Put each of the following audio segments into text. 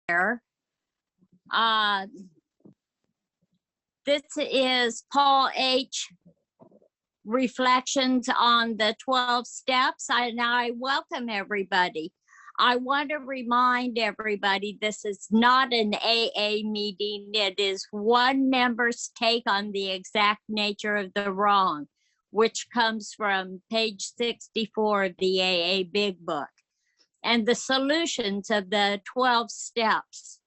Uh, this is Paul H. Reflections on the 12 steps, and I welcome everybody. I want to remind everybody this is not an AA meeting. It is one member's take on the exact nature of the wrong, which comes from page 64 of the AA Big Book, and the solutions of the 12 steps.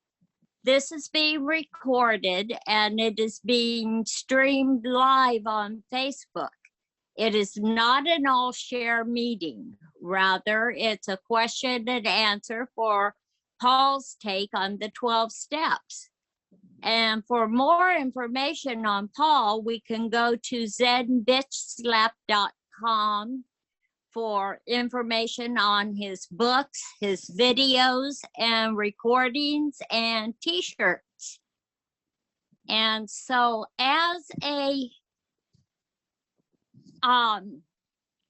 This is being recorded and it is being streamed live on Facebook. It is not an all-share meeting. Rather, it's a question and answer for Paul's take on the 12 steps. And for more information on Paul, we can go to zenbitchslap.com for information on his books, his videos, and recordings and t-shirts. And so as a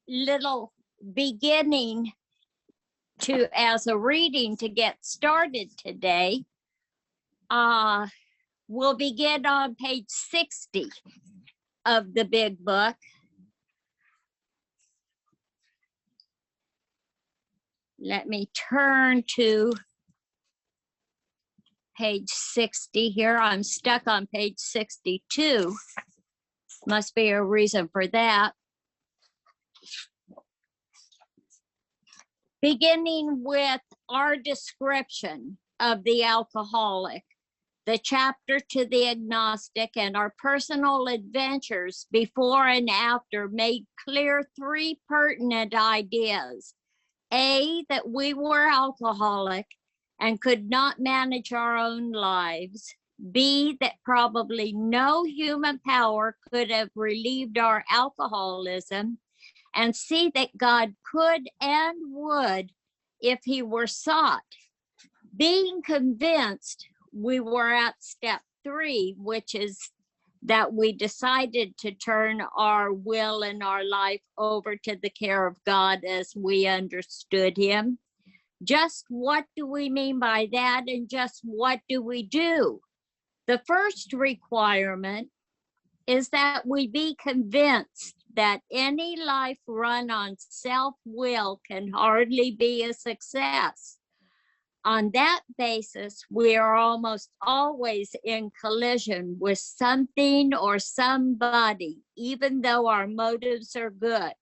little beginning as a reading to get started today, we'll begin on page 60 of the big book. Let me turn to page 60 here. I'm stuck on page 62. Must be a reason for that. Beginning with our description of the alcoholic, the chapter to the agnostic, and our personal adventures before and after made clear three pertinent ideas. A, that we were alcoholic and could not manage our own lives. B, that probably no human power could have relieved our alcoholism. And C, that God could and would if he were sought. Being convinced, we were at step 3, which is that we decided to turn our will and our life over to the care of God as we understood him. Just what do we mean by that, and just what do we do? The first requirement is that we be convinced that any life run on self-will can hardly be a success. On that basis, we are almost always in collision with something or somebody, even though our motives are good.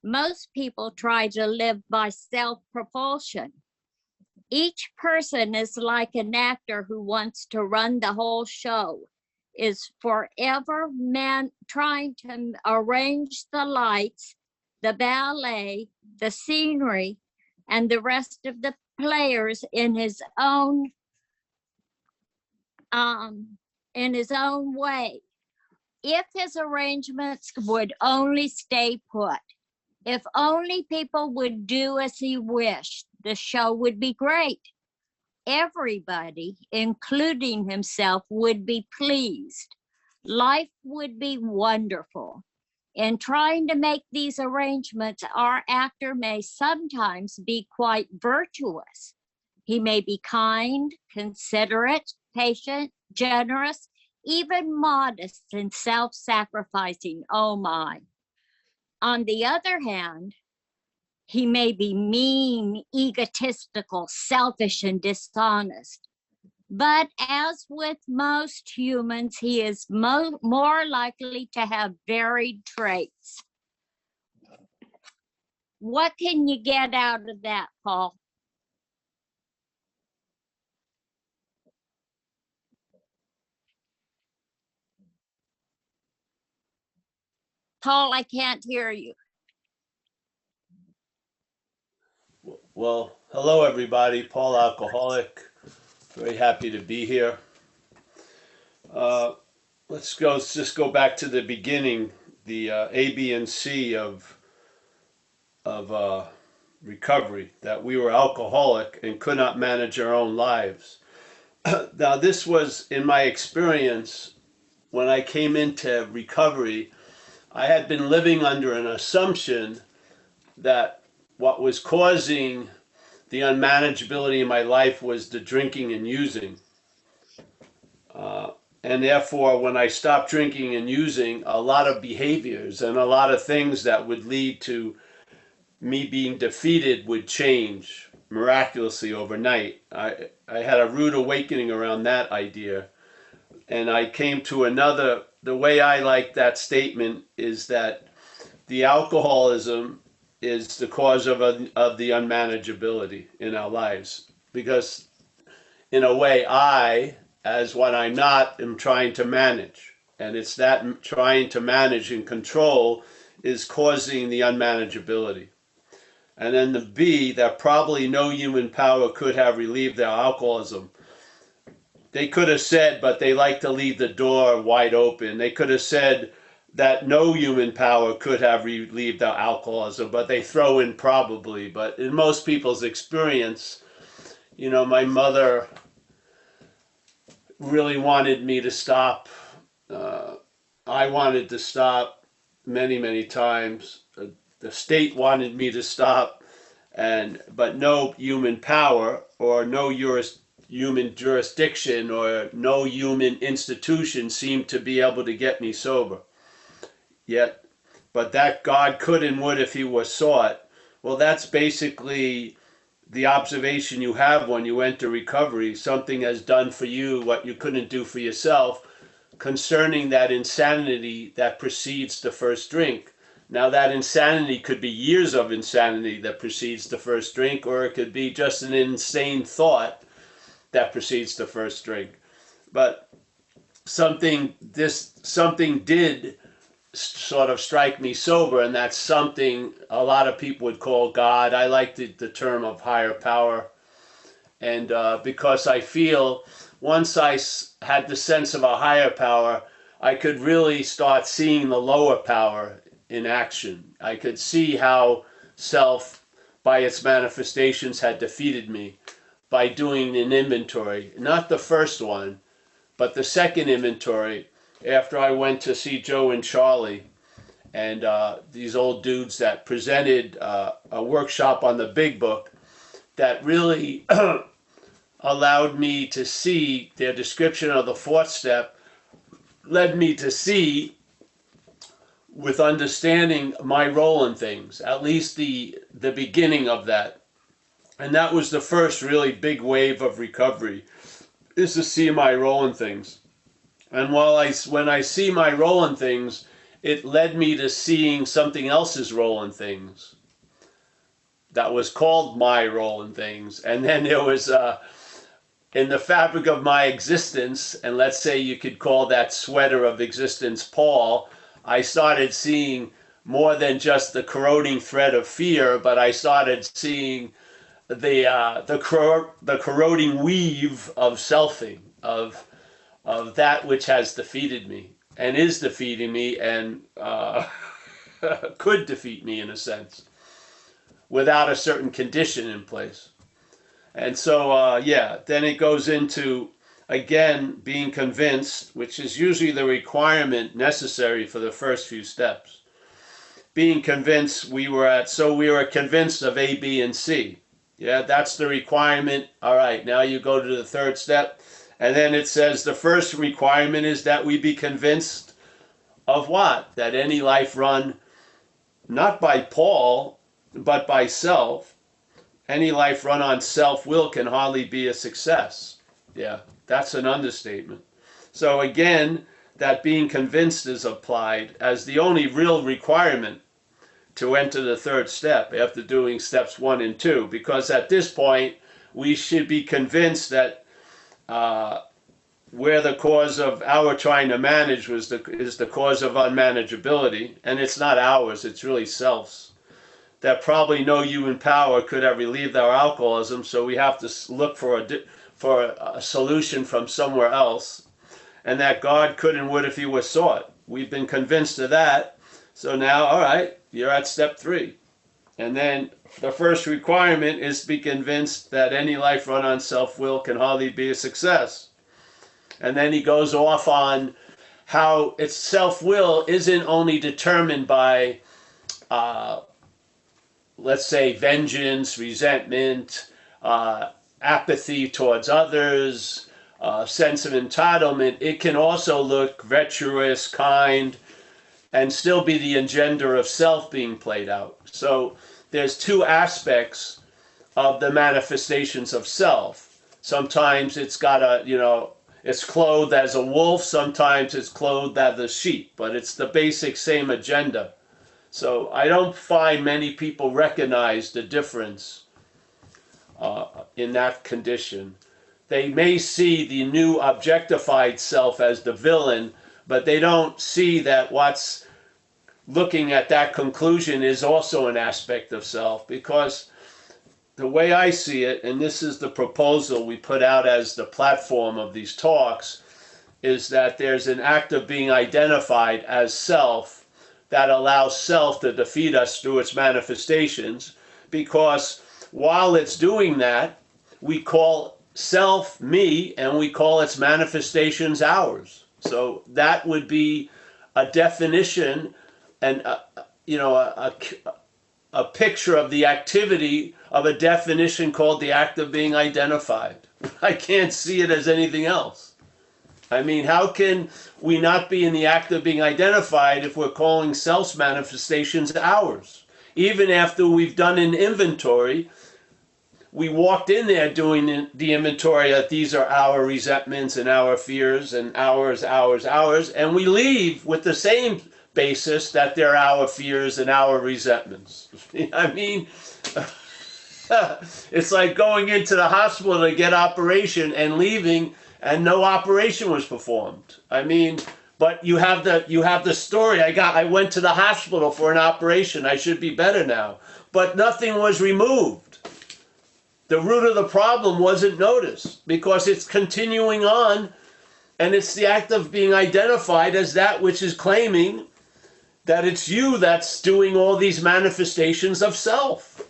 Most people try to live by self-propulsion. Each person is like an actor who wants to run the whole show, is forever trying to arrange the lights, the ballet, the scenery, and the rest of the players in his own way. If his arrangements would only stay put, if only people would do as he wished, the show would be great. Everybody, including himself, would be pleased. Life would be wonderful. In trying to make these arrangements, our actor may sometimes be quite virtuous. He may be kind, considerate, patient, generous, even modest and self-sacrificing. Oh my. On the other hand, he may be mean, egotistical, selfish, and dishonest. But as with most humans, he is more likely to have varied traits. What can you get out of that, Paul? Paul, I can't hear you. Well, hello everybody. Paul, alcoholic. Very happy to be here. Let's just go back to the beginning, the A, B, and C of recovery. That we were alcoholic and could not manage our own lives. Now, this was in my experience when I came into recovery. I had been living under an assumption that what was causing the unmanageability in my life was the drinking and using. And therefore, when I stopped drinking and using, a lot of behaviors and a lot of things that would lead to me being defeated would change miraculously overnight. I had a rude awakening around that idea. And I came to the way I like that statement is that the alcoholism is the cause of the unmanageability in our lives. Because in a way, as what I'm not, am trying to manage. And it's that trying to manage and control is causing the unmanageability. And then the B, that probably no human power could have relieved their alcoholism. They could have said, but they like to leave the door wide open. They could have said that no human power could have relieved their alcoholism, but they throw in probably. But in most people's experience, my mother really wanted me to stop. I wanted to stop many, many times. The state wanted me to stop, but no human power or no human jurisdiction or no human institution seemed to be able to get me sober. But that God could and would if he was sought. Well, that's basically the observation you have when you enter recovery. Something has done for you what you couldn't do for yourself concerning that insanity that precedes the first drink. Now, that insanity could be years of insanity that precedes the first drink, or it could be just an insane thought that precedes the first drink. But something did sort of strike me sober, and that's something a lot of people would call God. I like the term of higher power. And because I feel once I had the sense of a higher power, I could really start seeing the lower power in action. I could see how self, by its manifestations, had defeated me by doing an inventory. Not the first one, but the second inventory after I went to see Joe and Charlie and these old dudes that presented a workshop on the Big Book that really allowed me to see their description of the fourth step, led me to see with understanding my role in things, at least the beginning of that. And that was the first really big wave of recovery, is to see my role in things. And when I see my role in things, it led me to seeing something else's role in things that was called my role in things. And then there was in the fabric of my existence, and let's say you could call that sweater of existence Paul, I started seeing more than just the corroding thread of fear, but I started seeing the corroding weave of selfing, of that which has defeated me and is defeating me and could defeat me in a sense without a certain condition in place. And so, then it goes into, again, being convinced, which is usually the requirement necessary for the first few steps. Being convinced, we were convinced of A, B, and C. Yeah, that's the requirement. All right, now you go to the third step. And then it says the first requirement is that we be convinced of what? That any life run not by Paul, but by self, any life run on self-will can hardly be a success. Yeah, that's an understatement. So again, that being convinced is applied as the only real requirement to enter the third step after doing steps 1 and 2, because at this point we should be convinced that where the cause of our trying to manage is the cause of unmanageability, and it's not ours, it's really self's. That probably no human power could have relieved our alcoholism, so we have to look for a solution from somewhere else, and that God could and would if he was sought. We've been convinced of that, so now, all right, you're at step 3. And then the first requirement is to be convinced that any life run on self-will can hardly be a success. And then he goes off on how its self-will isn't only determined by, let's say, vengeance, resentment, apathy towards others, sense of entitlement. It can also look virtuous, kind, and still be the agenda of self being played out. So there's two aspects of the manifestations of self. Sometimes it's got it's clothed as a wolf, sometimes it's clothed as a sheep, but it's the basic same agenda. So I don't find many people recognize the difference in that condition. They may see the new objectified self as the villain, but they don't see that what's looking at that conclusion is also an aspect of self, because the way I see it, and this is the proposal we put out as the platform of these talks, is that there's an act of being identified as self that allows self to defeat us through its manifestations, because while it's doing that, we call self me, and we call its manifestations ours. So that would be a definition and a picture of the activity of a definition called the act of being identified. I can't see it as anything else. I mean, how can we not be in the act of being identified if we're calling self's manifestations ours? Even after we've done an inventory, we walked in there doing the inventory that these are our resentments and our fears and ours, and we leave with the same basis that they're our fears and our resentments. I mean, it's like going into the hospital to get operation and leaving and no operation was performed. I mean, but you have the story. I went to the hospital for an operation. I should be better now. But nothing was removed. The root of the problem wasn't noticed because it's continuing on, and it's the act of being identified as that which is claiming that it's you that's doing all these manifestations of self.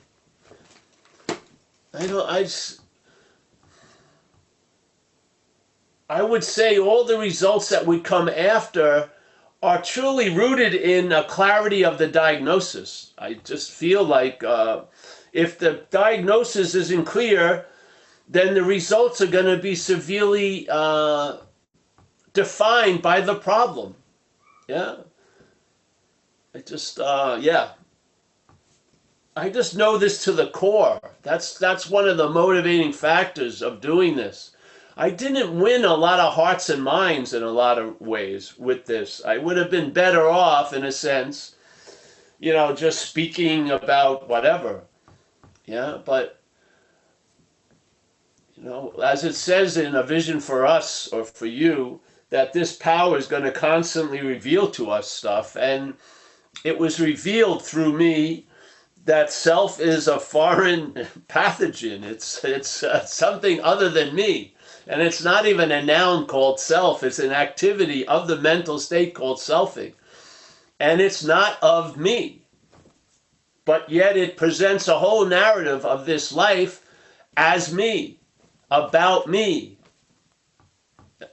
I would say all the results that would come after are truly rooted in a clarity of the diagnosis. I just feel like if the diagnosis isn't clear, then the results are going to be severely defined by the problem. Yeah. I just know this to the core. That's one of the motivating factors of doing this. I didn't win a lot of hearts and minds in a lot of ways with this. I would have been better off, in a sense, just speaking about whatever. Yeah, but, as it says in A Vision for Us, or for you, that this power is going to constantly reveal to us stuff. And it was revealed through me that self is a foreign pathogen. It's something other than me. And it's not even a noun called self. It's an activity of the mental state called selfing. And it's not of me. But yet it presents a whole narrative of this life as me, about me.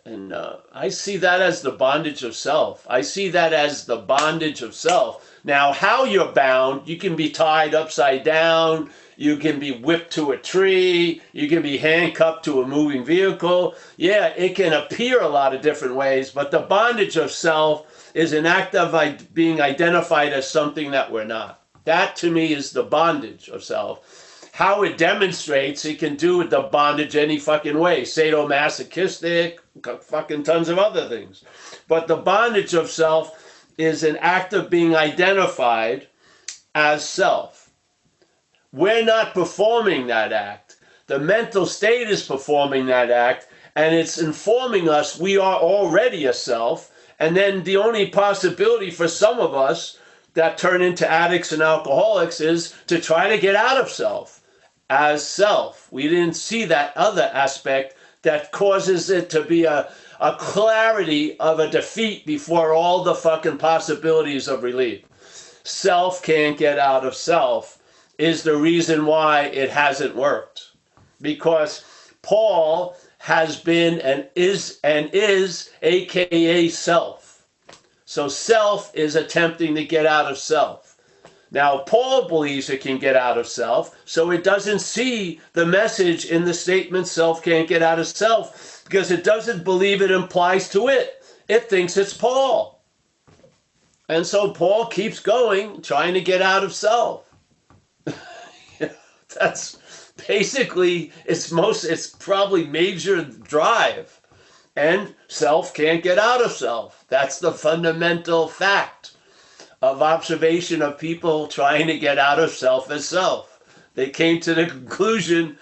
And I see that as the bondage of self. I see that as the bondage of self. Now, how you're bound, you can be tied upside down, you can be whipped to a tree, you can be handcuffed to a moving vehicle. Yeah, it can appear a lot of different ways, but the bondage of self is an act of being identified as something that we're not. That, to me, is the bondage of self. How it demonstrates, it can do with the bondage any fucking way. Sadomasochistic, fucking tons of other things. But the bondage of self is an act of being identified as self. We're not performing that act. The mental state is performing that act, and it's informing us we are already a self. And then the only possibility for some of us that turn into addicts and alcoholics is to try to get out of self as self. We didn't see that other aspect that causes it to be a clarity of a defeat before all the fucking possibilities of relief. Self can't get out of self is the reason why it hasn't worked. Because Paul has been and is AKA self. So self is attempting to get out of self. Now, Paul believes it can get out of self, so it doesn't see the message in the statement self can't get out of self because it doesn't believe it implies to it. It thinks it's Paul. And so Paul keeps going, trying to get out of self. That's basically it's probably major drive. And self can't get out of self. That's the fundamental fact of observation of people trying to get out of self as self. They came to the conclusion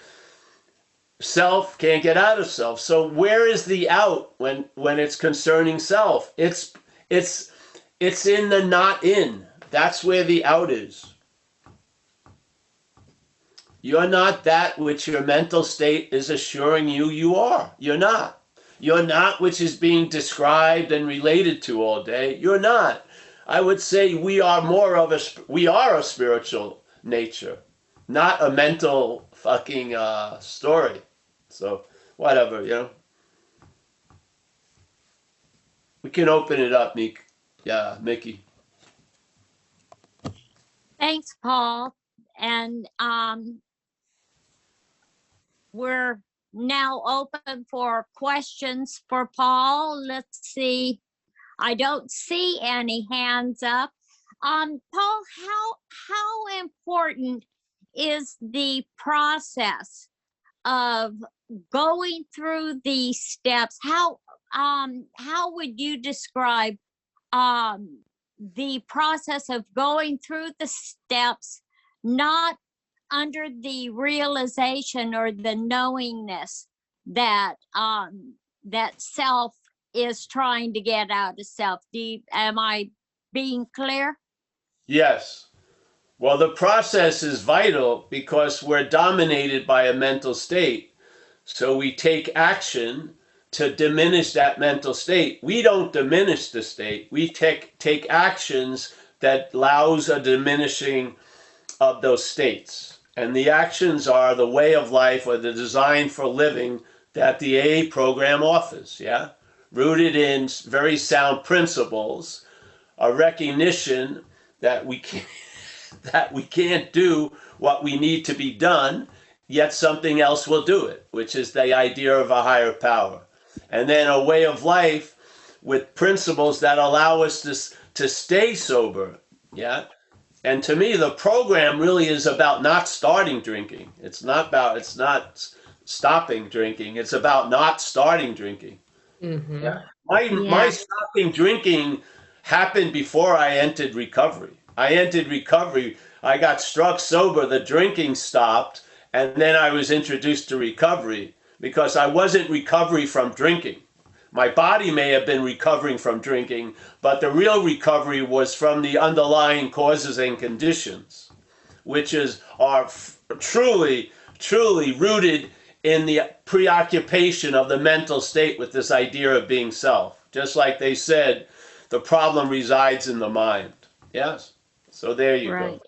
self can't get out of self. So where is the out when it's concerning self? It's in the not in. That's where the out is. You're not that which your mental state is assuring you are. You're not. You're not which is being described and related to all day. You're not. I would say we are a spiritual nature, not a mental fucking story. So whatever, we can open it up, Meek. Yeah, Mickey. Thanks, Paul. And we're now open for questions for Paul. Let's see. I don't see any hands up. Paul, how important is the process of going through these steps? How would you describe the process of going through the steps, not under the realization or the knowingness that that self is trying to get out of self? Am I being clear? Yes. Well, the process is vital because we're dominated by a mental state. So we take action to diminish that mental state. We don't diminish the state. We take actions that allows a diminishing of those states. And the actions are the way of life or the design for living that the AA program offers, yeah? Rooted in very sound principles, a recognition that we can't do what we need to be done, yet something else will do it, which is the idea of a higher power. And then a way of life with principles that allow us to stay sober, yeah? And to me, the program really is about not starting drinking. It's not stopping drinking. It's about not starting drinking. Mm-hmm. Yeah. My stopping drinking happened before I entered recovery. I entered recovery. I got struck sober. The drinking stopped. And then I was introduced to recovery because I wasn't recovery from drinking. My body may have been recovering from drinking, but the real recovery was from the underlying causes and conditions, which are truly rooted in the preoccupation of the mental state with this idea of being self. Just like they said, the problem resides in the mind. Yes? So there you go.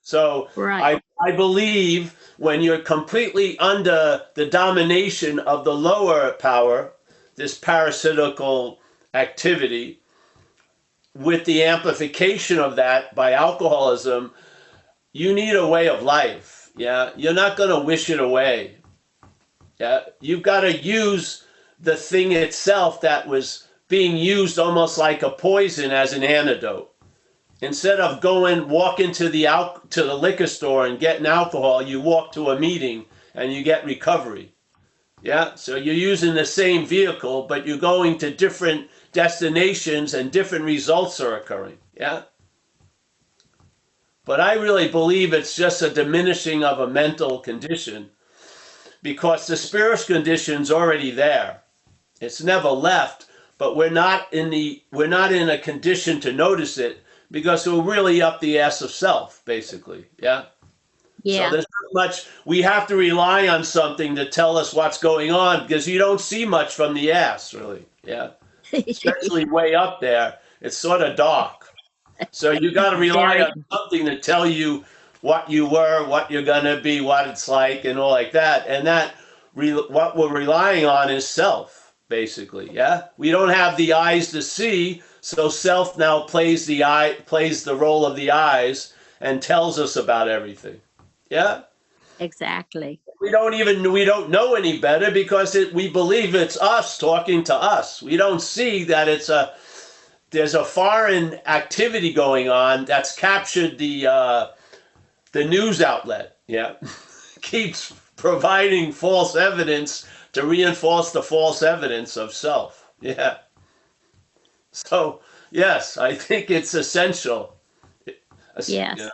So I believe when you're completely under the domination of the lower power, this parasitical activity, with the amplification of that by alcoholism, you need a way of life. Yeah, you're not going to wish it away. Yeah, you've got to use the thing itself that was being used almost like a poison as an antidote. Instead of walking to the liquor store and getting alcohol, you walk to a meeting and you get recovery. Yeah, so you're using the same vehicle, but you're going to different destinations and different results are occurring. Yeah. But I really believe it's just a diminishing of a mental condition because the spiritual condition's already there. It's never left, but we're not in a condition to notice it because we're really up the ass of self, basically. Yeah. Yeah. So there's not much, we have to rely on something to tell us what's going on because you don't see much from the ass, really. Yeah. Especially way up there. It's sort of dark. So you got to rely on something to tell you what you were, what you're going to be, what it's like, and all like that. And what we're relying on is self, basically. Yeah. We don't have the eyes to see, so self now plays the role of the eyes. and tells us about everything. Yeah? Exactly. We don't know any better because we believe it's us talking to us. We don't see that there's a foreign activity going on that's captured the news outlet. Yeah. Keeps providing false evidence to reinforce the false evidence of self. Yeah. So, yes, I think it's essential. Yes.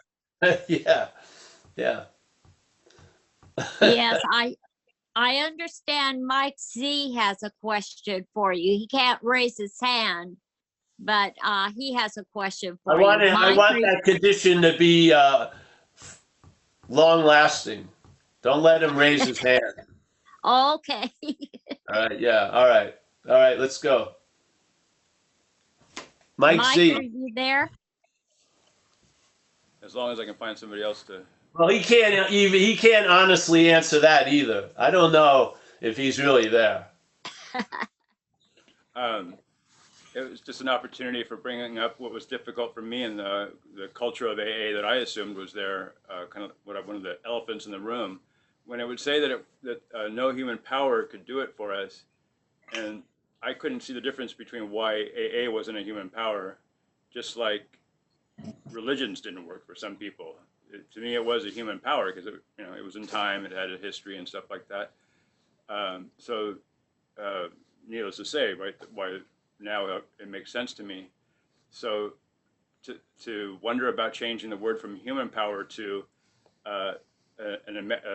Yeah. Yeah. Yes, I understand Mike Z has a question for you. He can't raise his hand, but he has a question for you. I Mike, want that condition to be long lasting. Don't let him raise his hand. okay. All right. Yeah. All right. All right. Let's go. Mike Mike, Z. are you there? As long as I can find somebody else to. Well, he can't honestly answer that either. I don't know if he's really there. Um, it was just an opportunity for bringing up what was difficult for me in the culture of AA that I assumed was there, kind of one of the elephants in the room, when it would say that no human power could do it for us, and I couldn't see the difference between why AA wasn't a human power, just like religions didn't work for some people. To me, it was a human power because it was in time, it had a history and stuff like that. So, needless to say, right, why now it makes sense to me. So, to wonder about changing the word from human power to a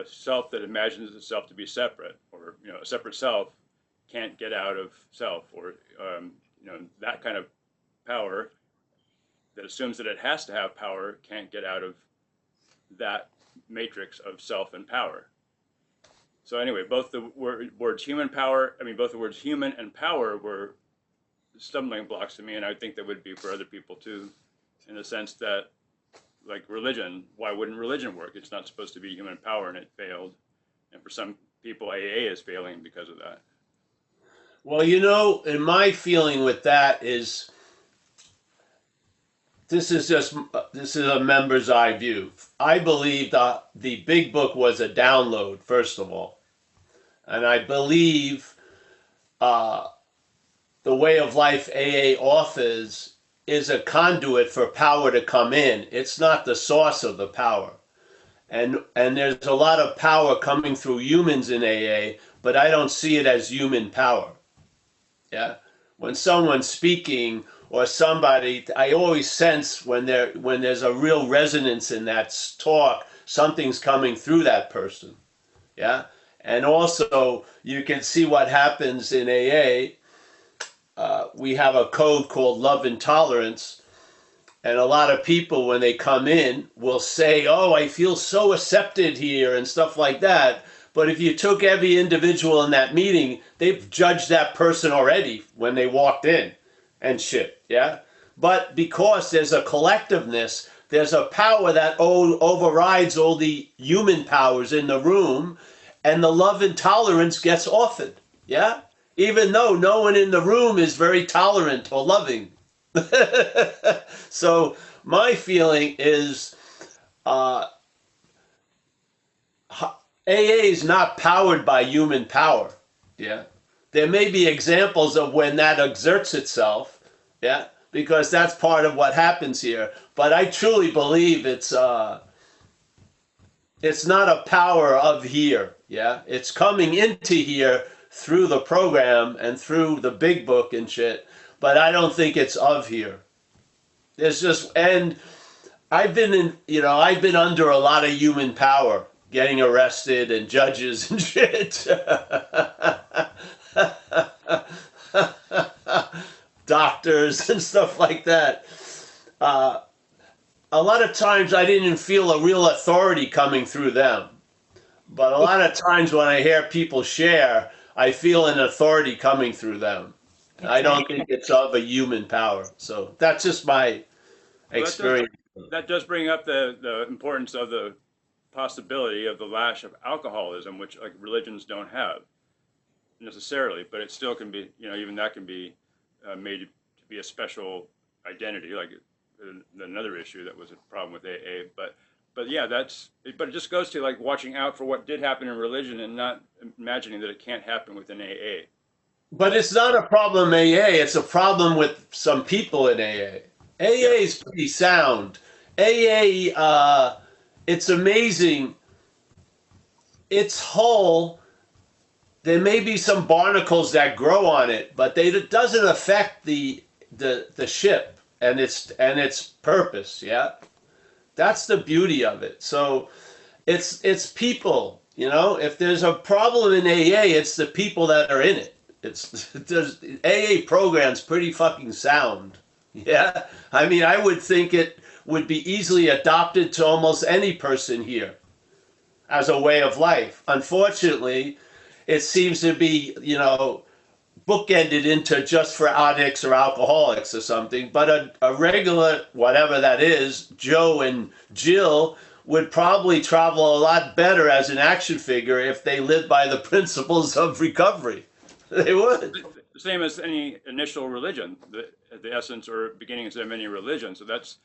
self that imagines itself to be separate, or a separate self can't get out of self, or that kind of power that assumes that it has to have power can't get out of that matrix of self and power. So anyway, both the words human power, both the words human and power were stumbling blocks to me, and I think that would be for other people too, in the sense that, like religion, why wouldn't religion work? It's not supposed to be human power, and it failed. And for some people, AA is failing because of that. Well, in my feeling with that is this is a member's eye view. I believe that the big book was a download, first of all. And I believe the way of life AA offers is a conduit for power to come in. It's not the source of the power. And there's a lot of power coming through humans in AA, but I don't see it as human power. Yeah. When someone's speaking or somebody, I always sense when there's a real resonance in that talk, something's coming through that person. Yeah. And also, you can see what happens in AA. We have a code called love and tolerance. And a lot of people, when they come in, will say, oh, I feel so accepted here and stuff like that. But if you took every individual in that meeting, they've judged that person already when they walked in and shit. Yeah. But because there's a collectiveness, there's a power that overrides all the human powers in the room, and the love and tolerance gets offered. Yeah. Even though no one in the room is very tolerant or loving. So my feeling is AA is not powered by human power. Yeah. There may be examples of when that exerts itself. Yeah. Because that's part of what happens here. But I truly believe it's not a power of here. Yeah. It's coming into here through the program and through the big book and shit. But I don't think it's of here. And I've been under a lot of human power, getting arrested and judges and shit. Doctors and stuff like that. A lot of times I didn't feel a real authority coming through them. But a lot of times when I hear people share, I feel an authority coming through them. Exactly. I don't think it's of a human power. So that's just my experience. That does bring up the importance of the possibility of the lash of alcoholism, which like religions don't have necessarily, but it still can be, even that can be made to be a special identity, like another issue that was a problem with AA. But yeah, but it just goes to like watching out for what did happen in religion and not imagining that it can't happen within AA. But it's not a problem AA. It's a problem with some people in AA. AA Yeah. is pretty sound. AA, it's amazing. It's whole. There may be some barnacles that grow on it, but it doesn't affect the ship and its purpose. Yeah, that's the beauty of it. So it's people. You know, if there's a problem in AA, it's the people that are in it. There's AA program's pretty fucking sound. Yeah, I mean, I would think it would be easily adopted to almost any person here as a way of life. Unfortunately, it seems to be, you know, bookended into just for addicts or alcoholics or something. But a regular, whatever that is, Joe and Jill would probably travel a lot better as an action figure if they lived by the principles of recovery. They would. The same as any initial religion, the essence or beginnings of any religion. So that's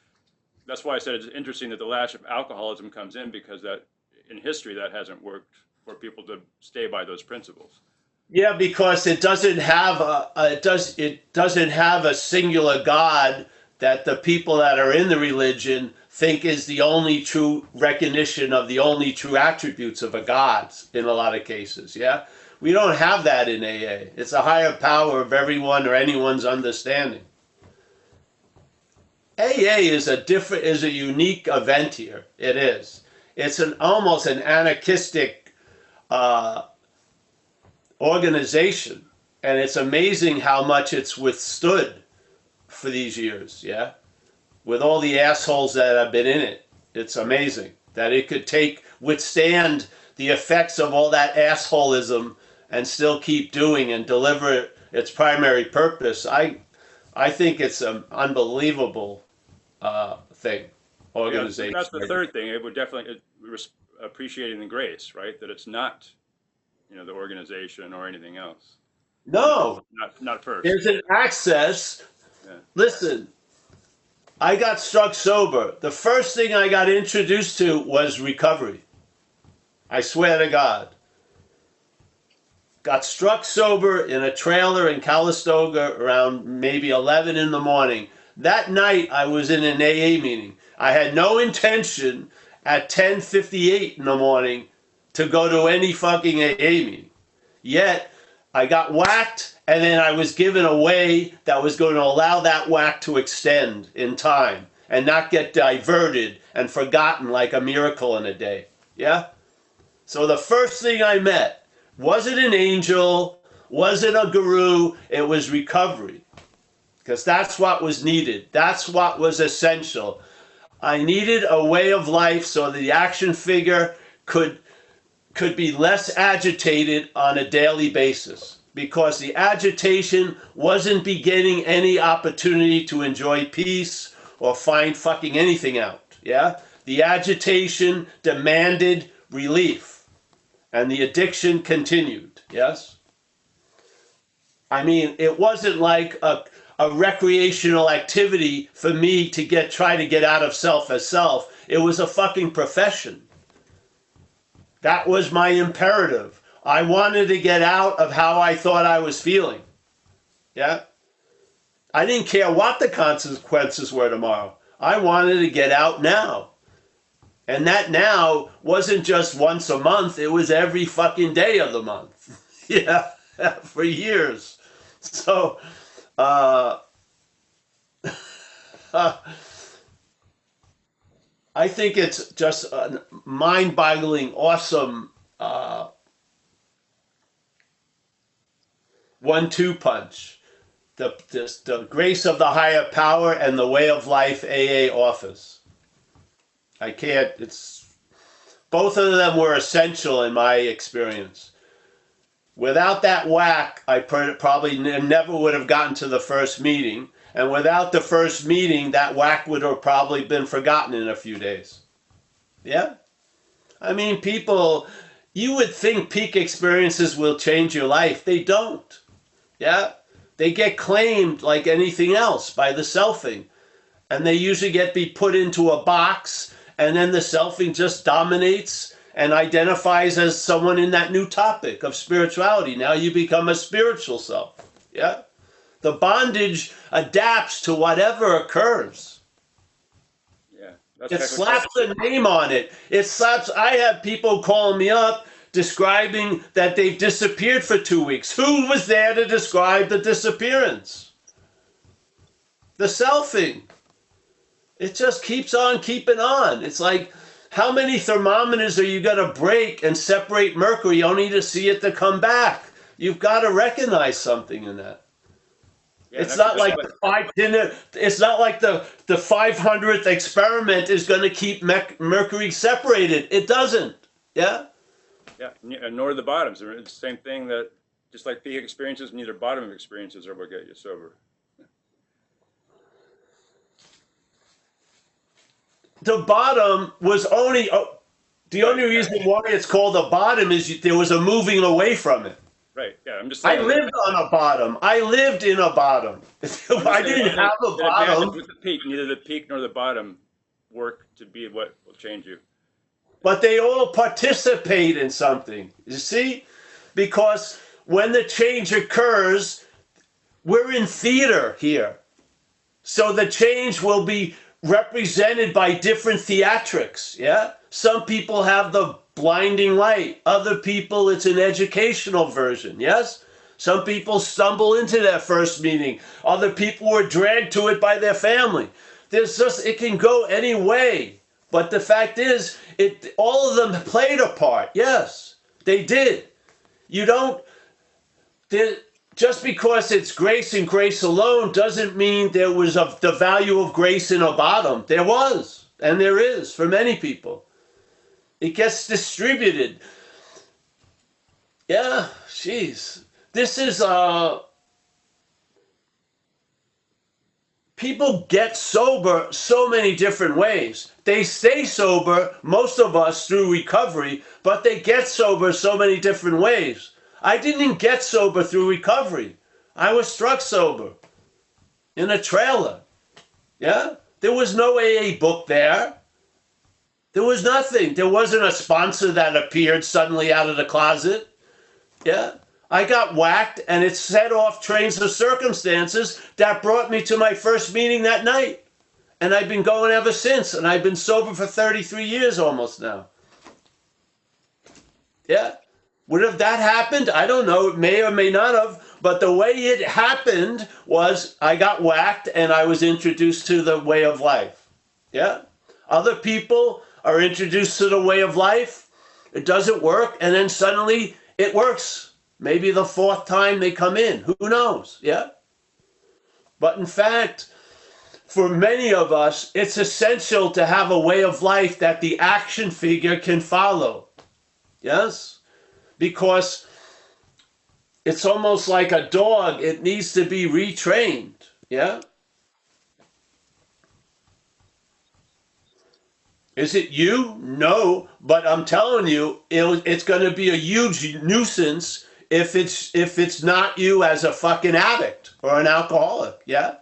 why I said it's interesting that the lash of alcoholism comes in, because that in history that hasn't worked for people to stay by those principles. Yeah, because it doesn't have it doesn't have a singular God that the people that are in the religion think is the only true recognition of the only true attributes of a God in a lot of cases. Yeah, we don't have that in AA. It's a higher power of everyone or anyone's understanding. AA is a unique event here. It is. It's almost an anarchistic organization, and it's amazing how much it's withstood for these years. Yeah, with all the assholes that have been in it, it's amazing that it could withstand the effects of all that assholism and still keep doing and deliver its primary purpose. I think it's an unbelievable thing, organization. Yeah, that's the third thing. It would definitely appreciating the grace, right? That it's not, you know, the organization or anything else. No, not first. There's an access. Yeah. Listen, I got struck sober. The first thing I got introduced to was recovery. I swear to God. Got struck sober in a trailer in Calistoga around maybe 11 in the morning. That night I was in an AA meeting. I had no intention at 10:58 in the morning to go to any fucking AA meeting. Yet I got whacked, and then I was given a way that was going to allow that whack to extend in time and not get diverted and forgotten like a miracle in a day. Yeah? So the first thing I met wasn't an angel, wasn't a guru, it was recovery. Because that's what was needed. That's what was essential. I needed a way of life so the action figure could be less agitated on a daily basis, because the agitation wasn't beginning any opportunity to enjoy peace or find fucking anything out. Yeah? The agitation demanded relief, and the addiction continued. Yes? I mean, it wasn't like a recreational activity for me to try to get out of self as self. It was a fucking profession. That was my imperative. I wanted to get out of how I thought I was feeling. Yeah? I didn't care what the consequences were tomorrow. I wanted to get out now. And that now wasn't just once a month, it was every fucking day of the month. Yeah, for years. So, I think it's just a mind-boggling, awesome 1-2 punch. The grace of the higher power and the way of life AA offers. I can't, both of them were essential in my experience. Without that whack, I probably never would have gotten to the first meeting. And without the first meeting, that whack would have probably been forgotten in a few days. Yeah? I mean, people, you would think peak experiences will change your life. They don't. Yeah? They get claimed like anything else by the selfing. And they usually be put into a box, and then the selfing just dominates and identifies as someone in that new topic of spirituality. Now you become a spiritual self. Yeah? The bondage adapts to whatever occurs. Yeah. That's It heck of a slaps a name on it. It slaps. I have people calling me up describing that they've disappeared for 2 weeks. Who was there to describe the disappearance? The selfing. It just keeps on keeping on. It's like, how many thermometers are you going to break and separate mercury only to see it to come back? You've got to recognize something in that. Yeah, It's not like it's not like the 500th experiment is going to keep mercury separated. It doesn't. Yeah. Yeah, nor the bottoms. It's the same thing that, just like peak experiences, neither bottom experiences are what get you sober. The bottom was only the only reason why it's called a bottom is there was a moving away from it. Right. Yeah, I'm just saying. I lived on a bottom. I lived in a bottom. I didn't have a bottom. With the peak, neither the peak nor the bottom work to be what will change you. But they all participate in something. You see? Because when the change occurs, we're in theater here. So the change will be represented by different theatrics. Yeah? Some people have the blinding light. Other people, it's an educational version. Yes? Some people stumble into their first meeting. Other people were dragged to it by their family. It can go any way. But the fact is, all of them played a part. Yes, they did. Just because it's grace and grace alone doesn't mean there was the value of grace in a bottom. There was, and there is for many people. It gets distributed. Yeah, jeez. This is people get sober so many different ways. They stay sober, most of us, through recovery, but they get sober so many different ways. I didn't get sober through recovery. I was struck sober in a trailer. Yeah? There was no AA book there. There was nothing. There wasn't a sponsor that appeared suddenly out of the closet. Yeah? I got whacked, and it set off trains of circumstances that brought me to my first meeting that night. And I've been going ever since, and I've been sober for 33 years almost now. Yeah? Would have that happened? I don't know. It may or may not have. But the way it happened was I got whacked, and I was introduced to the way of life. Yeah? Other people are introduced to the way of life. It doesn't work, and then suddenly it works. Maybe the fourth time they come in. Who knows? Yeah? But in fact, for many of us, it's essential to have a way of life that the action figure can follow. Yes? Because it's almost like a dog. It needs to be retrained. Yeah? Is it you? No. But I'm telling you, it's going to be a huge nuisance if it's not you as a fucking addict or an alcoholic. Yeah?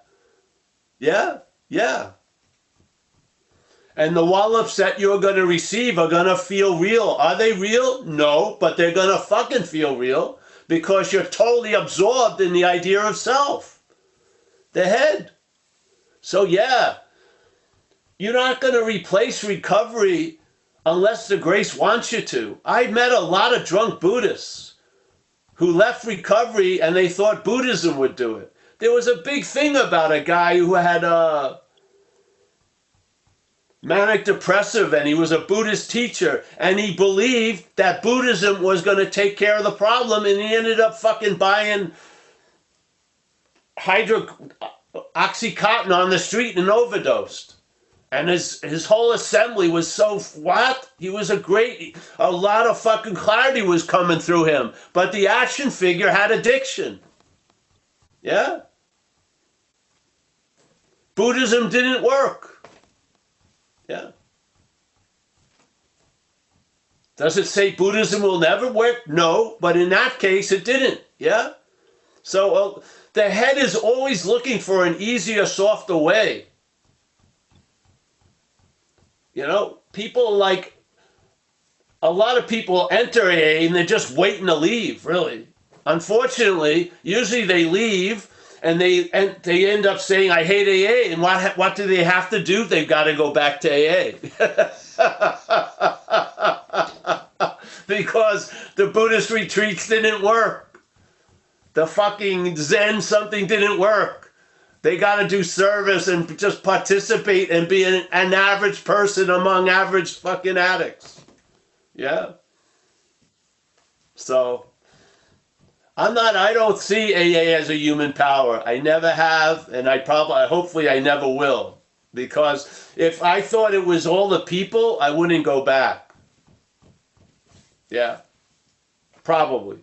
Yeah? Yeah. And the wallops that you're going to receive are going to feel real. Are they real? No, but they're going to fucking feel real because you're totally absorbed in the idea of self. The head. So yeah, you're not going to replace recovery unless the grace wants you to. I met a lot of drunk Buddhists who left recovery and they thought Buddhism would do it. There was a big thing about a guy who had manic depressive, and he was a Buddhist teacher, and he believed that Buddhism was going to take care of the problem, and he ended up fucking buying Oxycontin on the street and overdosed. And his whole assembly was so what? He was a lot of fucking clarity was coming through him, but the action figure had addiction. Yeah? Buddhism didn't work. Yeah. Does it say Buddhism will never work? No, but in that case it didn't. Yeah? So the head is always looking for an easier, softer way. You know, people like, a lot of people enter AA and they're just waiting to leave, really. Unfortunately, usually they leave and they end up saying, I hate AA. And what do they have to do? They've got to go back to AA. Because the Buddhist retreats didn't work. The fucking Zen something didn't work. They got to do service and just participate and be an average person among average fucking addicts. Yeah. So I don't see AA as a human power. I never have, and hopefully I never will. Because if I thought it was all the people, I wouldn't go back. Yeah. Probably.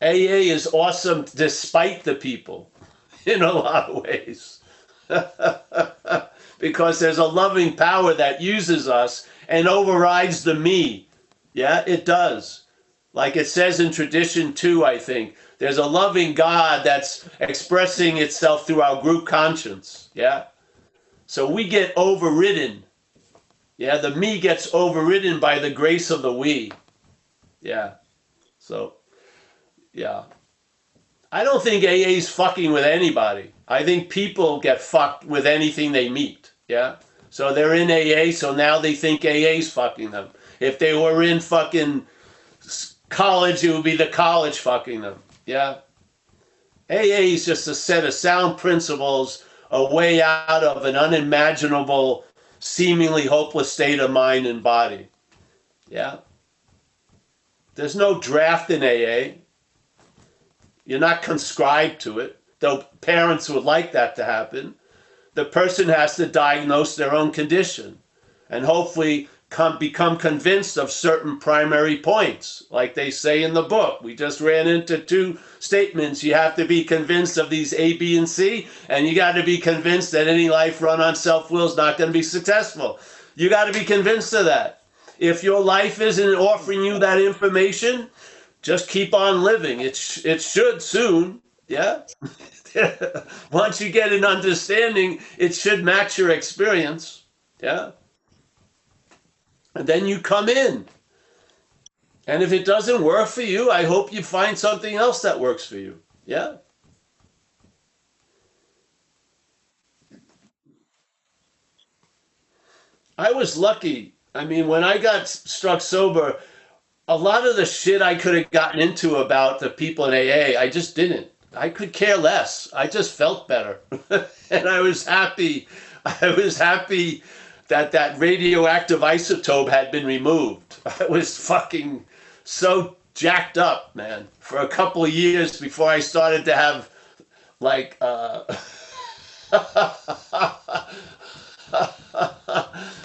AA is awesome despite the people in a lot of ways. Because there's a loving power that uses us and overrides the me. Yeah, it does. Like it says in tradition 2, I think. There's a loving God that's expressing itself through our group conscience. Yeah. So we get overridden. Yeah, the me gets overridden by the grace of the we. Yeah. So, yeah. I don't think AA's fucking with anybody. I think people get fucked with anything they meet. Yeah. So they're in AA, so now they think AA's fucking them. If they were in fucking college, it would be the college fucking them. Yeah. AA is just a set of sound principles, a way out of an unimaginable, seemingly hopeless state of mind and body. Yeah. There's no draft in AA. You're not conscribed to it, though parents would like that to happen. The person has to diagnose their own condition and hopefully become convinced of certain primary points, like they say in the book. We just ran into 2 statements. You have to be convinced of these A, B, and C, and you got to be convinced that any life run on self-will is not going to be successful. You got to be convinced of that. If your life isn't offering you that information, just keep on living. It should soon, yeah? Once you get an understanding, it should match your experience, yeah? And then you come in. And if it doesn't work for you, I hope you find something else that works for you, yeah? I was lucky. I mean, when I got struck sober, a lot of the shit I could have gotten into about the people in AA, I just didn't. I could care less. I just felt better. And I was happy. I was happy that that radioactive isotope had been removed. I was fucking so jacked up, man, for a couple of years before I started to have like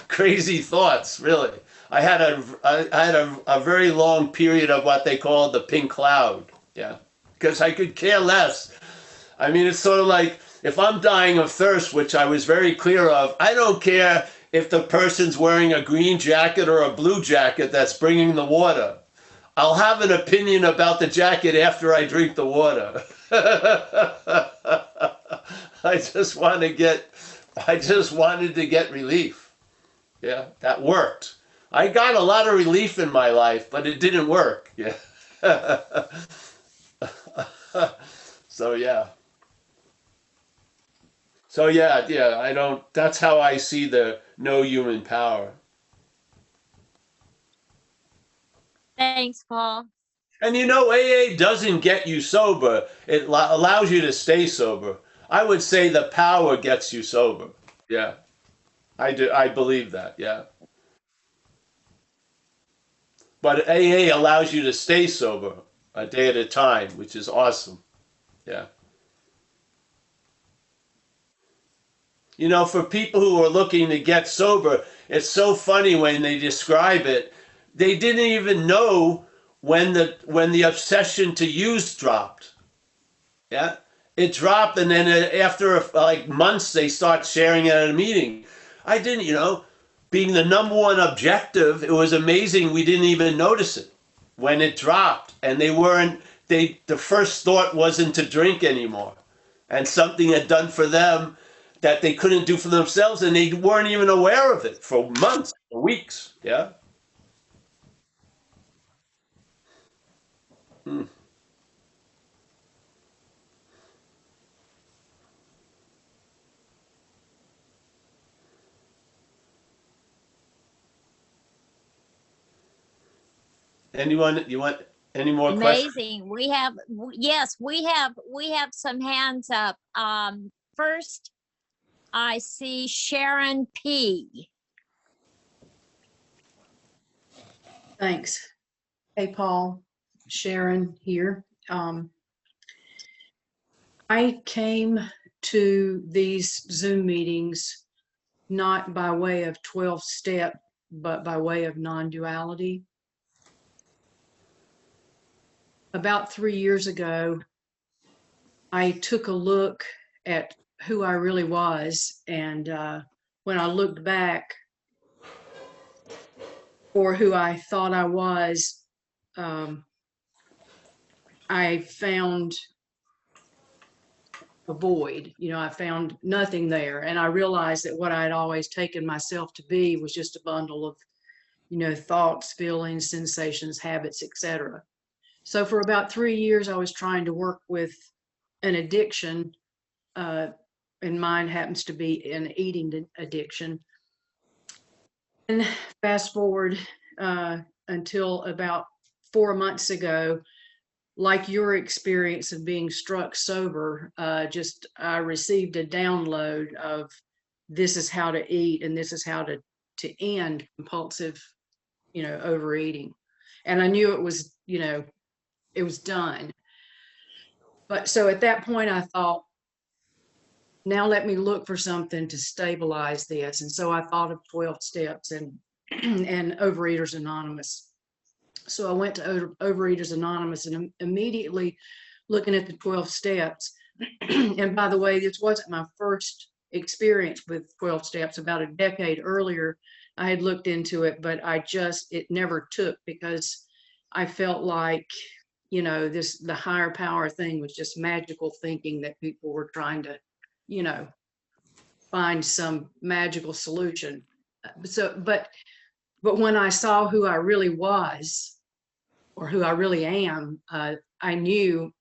crazy thoughts, really. I had a very long period of what they call the pink cloud, yeah, because I could care less. I mean, it's sort of like if I'm dying of thirst, which I was very clear of, I don't care if the person's wearing a green jacket or a blue jacket that's bringing the water. I'll have an opinion about the jacket after I drink the water. I just wanted to get relief. Yeah, that worked. I got a lot of relief in my life, but it didn't work. Yeah. So yeah. So yeah, that's how I see the no human power. Thanks, Paul. And you know, AA doesn't get you sober. It allows you to stay sober. I would say the power gets you sober. Yeah. I do. I believe that. Yeah. But AA allows you to stay sober a day at a time, which is awesome. Yeah. You know, for people who are looking to get sober, it's so funny when they describe it. They didn't even know when the obsession to use dropped. Yeah. It dropped, and then after like months, they start sharing it at a meeting. I didn't, being the number one objective, it was amazing we didn't even notice it when it dropped. And the first thought wasn't to drink anymore. And something had done for them that they couldn't do for themselves, and they weren't even aware of it for months or weeks. Yeah. Hmm. Anyone? You want any more questions? Amazing. Yes, we have some hands up. First, I see Sharon P. Thanks. Hey, Paul, Sharon here. I came to these Zoom meetings not by way of 12-step, but by way of non-duality. About 3 years ago, I took a look at who I really was, and when I looked back for who I thought I was, I found a void. I found nothing there. And I realized that what I had always taken myself to be was just a bundle of, thoughts, feelings, sensations, habits, etc. So for about 3 years, I was trying to work with an addiction, and mine happens to be an eating addiction. And fast forward until about 4 months ago, like your experience of being struck sober, I received a download of this is how to eat and this is how to end compulsive, overeating. And I knew it was, it was done. But so at that point I thought, now let me look for something to stabilize this. And so I thought of 12 steps and and Overeaters Anonymous. So I went to Overeaters Anonymous and immediately looking at the 12 steps. And by the way, this wasn't my first experience with 12 steps. About a decade earlier, I had looked into it, but it never took because I felt like, the higher power thing was just magical thinking that people were trying to, find some magical solution. But when I saw who I really was, or who I really am, I knew,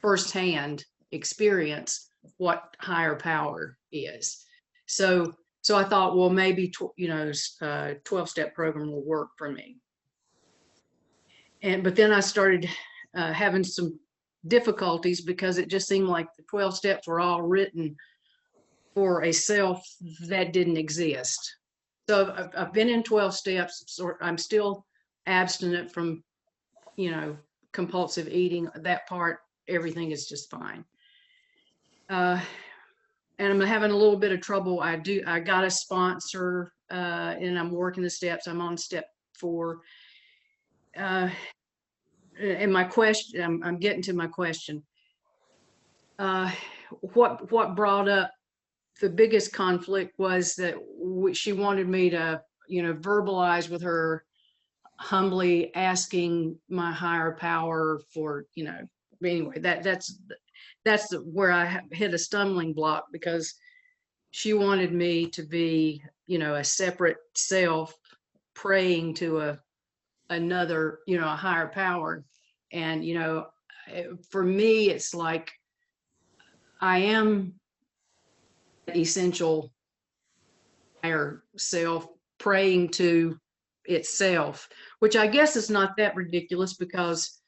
firsthand experience what higher power is. So I thought, well, maybe 12-step program will work for me. But then I started having some difficulties because it just seemed like the 12 steps were all written for a self that didn't exist. So I've been in 12 steps, so I'm still abstinent from, compulsive eating. That part, everything is just fine. And I'm having a little bit of trouble. I got a sponsor, and I'm working the steps. I'm on step 4. And my question, I'm getting to my question. What brought up the biggest conflict was that she wanted me to, verbalize with her, humbly asking my higher power for, anyway, that's where I hit a stumbling block, because she wanted me to be, a separate self praying to another, a higher power. And, for me, it's like I am essential higher self praying to itself, which I guess is not that ridiculous, because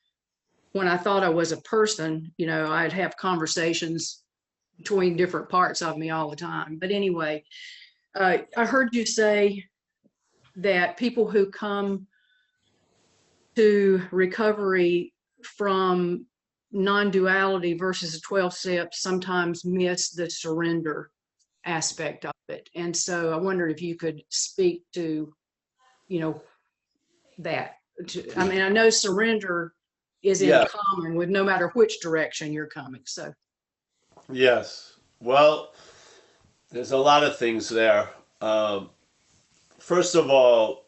when I thought I was a person, I'd have conversations between different parts of me all the time. But anyway, I heard you say that people who come to recovery from non-duality versus the 12 steps sometimes miss the surrender aspect of it. And so I wondered if you could speak to, that. I mean, I know surrender is in common with no matter which direction you're coming. So Yes. Well, there's a lot of things there. First of all,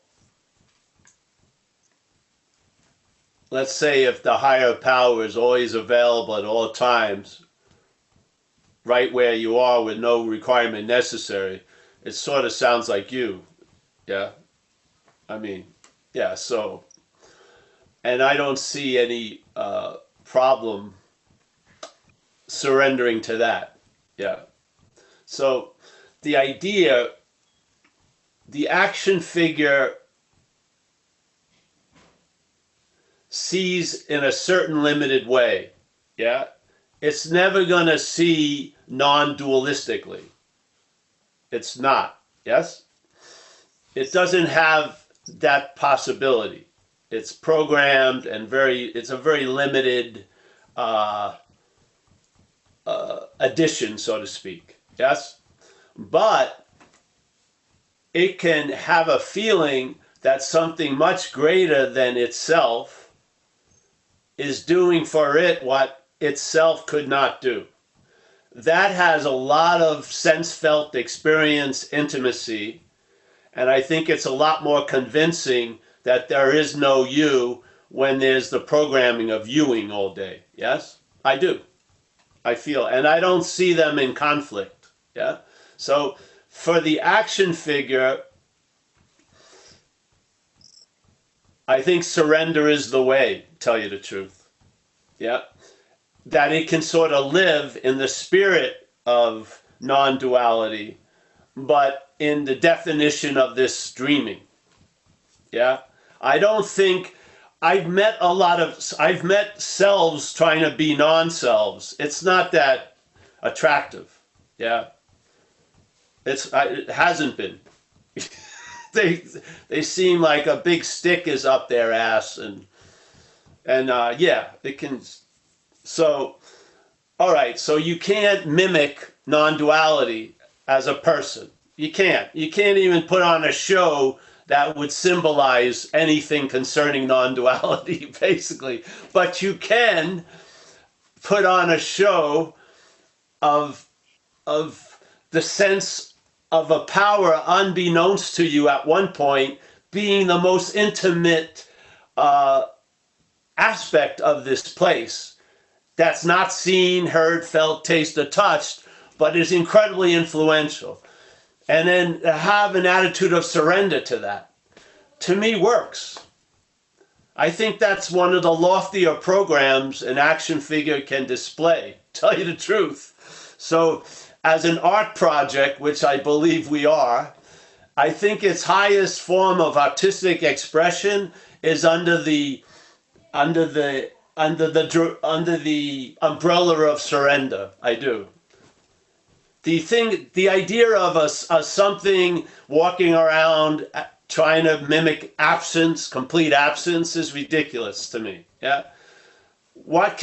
let's say if the higher power is always available at all times, right where you are with no requirement necessary. It sort of sounds like you. Yeah. I mean, yeah, so, and I don't see any problem surrendering to that. Yeah. So the idea, the action figure sees in a certain limited way. Yeah. It's never going to see non-dualistically. It's not. Yes? It doesn't have that possibility. It's programmed and it's a very limited addition, so to speak. Yes? But it can have a feeling that something much greater than itself is doing for it what itself could not do. That has a lot of sense-felt experience, intimacy, and I think it's a lot more convincing that there is no you when there's the programming of youing all day. Yes? I do. I feel, and I don't see them in conflict. Yeah? So for the action figure, I think surrender is the way, tell you the truth. Yeah? That it can sort of live in the spirit of non-duality, but in the definition of this dreaming. Yeah? I don't think, I've met selves trying to be non-selves. It's not that attractive. Yeah? It hasn't been. They seem like a big stick is up their ass, and yeah, it can. So, all right, so you can't mimic non-duality as a person. You can't. You can't even put on a show that would symbolize anything concerning non-duality, basically. But you can put on a show of the sense of a power unbeknownst to you at one point being the most intimate aspect of this place. That's not seen, heard, felt, tasted, touched, but is incredibly influential. And then have an attitude of surrender to that, to me, works. I think that's one of the loftier programs an action figure can display, tell you the truth. So as an art project, which I believe we are, I think its highest form of artistic expression is under the umbrella of surrender. I do. The idea of a something walking around trying to mimic absence, complete absence, is ridiculous to me. Yeah. What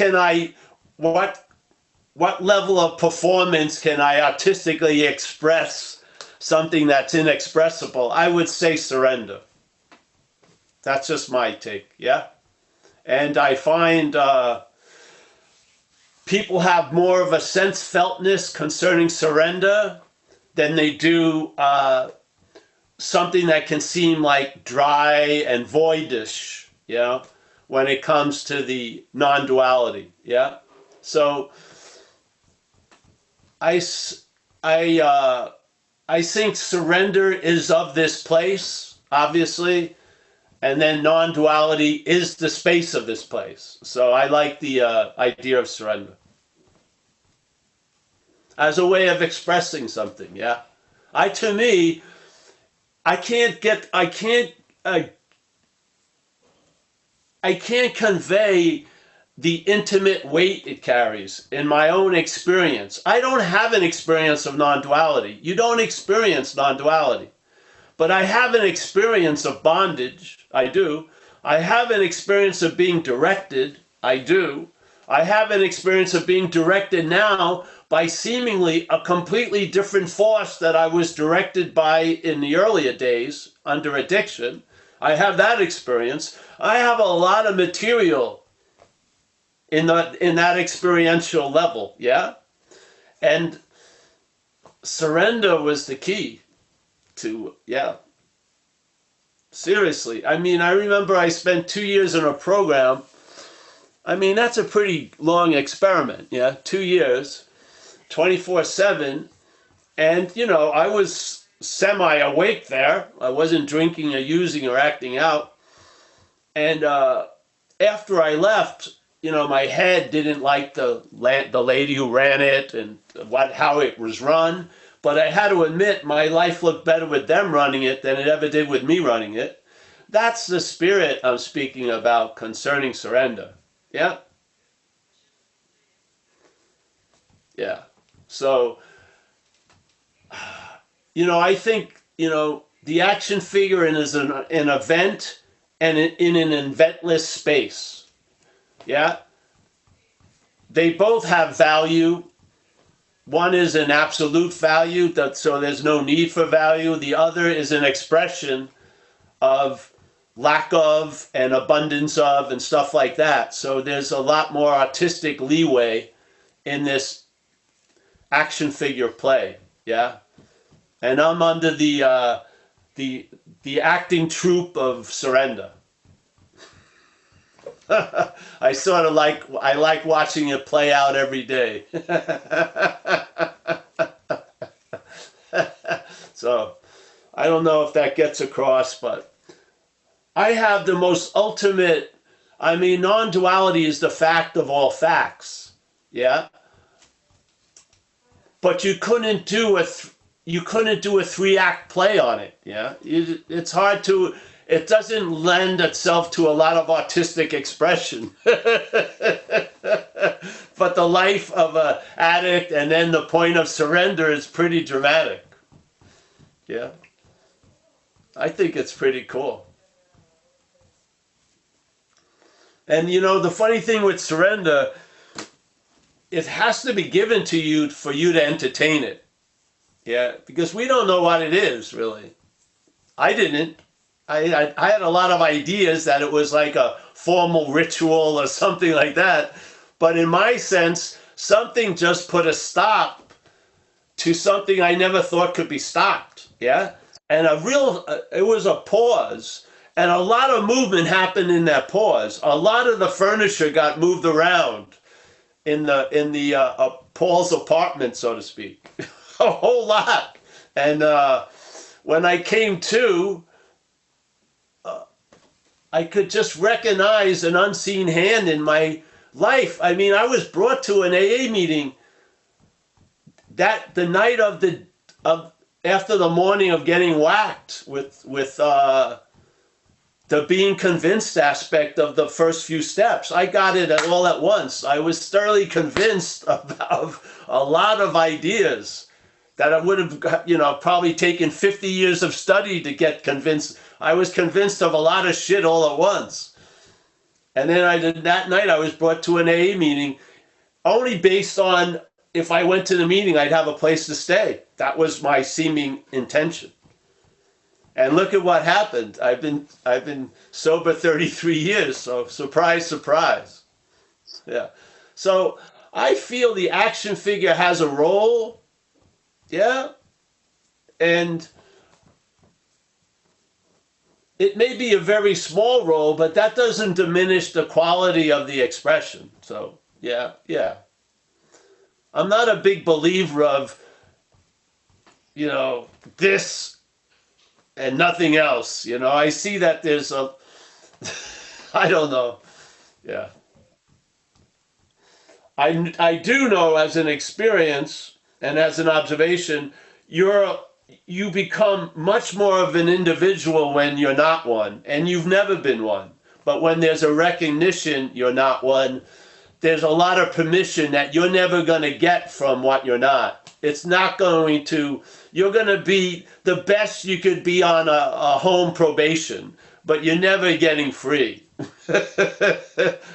level of performance can I artistically express something that's inexpressible? I would say surrender. That's just my take. Yeah. And I find people have more of a sense-feltness concerning surrender than they do something that can seem like dry and voidish, you know, when it comes to the non-duality. Yeah. So I think surrender is of this place, obviously. And then non-duality is the space of this place. So I like the idea of surrender as a way of expressing something. Yeah, I can't convey the intimate weight it carries in my own experience. I don't have an experience of non-duality. You don't experience non-duality. But I have an experience of bondage. I do. I have an experience of being directed. I do. I have an experience of being directed now by seemingly a completely different force that I was directed by in the earlier days under addiction. I have that experience. I have a lot of material in that experiential level. Yeah? And surrender was the key. Yeah, seriously. I mean, I remember I spent 2 years in a program. I mean, that's a pretty long experiment. Yeah, 2 years. 24/7. And, you know, I was semi-awake there. I wasn't drinking or using or acting out. And after I left, you know, my head didn't like the lady who ran it and how it was run. But I had to admit, my life looked better with them running it than it ever did with me running it. That's the spirit I'm speaking about concerning surrender. Yeah? Yeah. So, you know, I think, you know, the action figure is an event and in an eventless space. Yeah? They both have value. One is an absolute value, so there's no need for value. The other is an expression of lack of and abundance of and stuff like that. So there's a lot more artistic leeway in this action figure play. Yeah? And I'm under the acting troupe of surrender. I sort of like watching it play out every day. So I don't know if that gets across, but I have the most ultimate, I mean, non-duality is the fact of all facts. Yeah. But you couldn't do a 3-act play on it. Yeah. It's hard to, it doesn't lend itself to a lot of artistic expression. But the life of an addict and then the point of surrender is pretty dramatic. Yeah. I think it's pretty cool. And you know, the funny thing with surrender, it has to be given to you for you to entertain it. Yeah, because we don't know what it is, really. I didn't. I had a lot of ideas that it was like a formal ritual or something like that. But in my sense, something just put a stop to something I never thought could be stopped. Yeah? And it was a pause. And a lot of movement happened in that pause. A lot of the furniture got moved around in the Paul's apartment, so to speak. A whole lot. And when I came to, I could just recognize an unseen hand in my life. I mean, I was brought to an AA meeting that the night of after the morning of getting whacked with the being convinced aspect of the first few steps. I got it all at once. I was thoroughly convinced of a lot of ideas that I would have, you know, probably taken 50 years of study to get convinced. I was convinced of a lot of shit all at once. And then that night I was brought to an AA meeting only based on if I went to the meeting, I'd have a place to stay. That was my seeming intention. And look at what happened. I've been sober 33 years, so surprise, surprise. Yeah. So I feel the action figure has a role. Yeah. And it may be a very small role, but that doesn't diminish the quality of the expression. So, yeah. I'm not a big believer of, you know, this and nothing else. You know, I see that there's a, I don't know. Yeah. I do know as an experience and as an observation, you become much more of an individual when you're not one, and you've never been one. But when there's a recognition you're not one, there's a lot of permission that you're never going to get from what you're not. It's not going to, you're going to be the best you could be on a home probation, but you're never getting free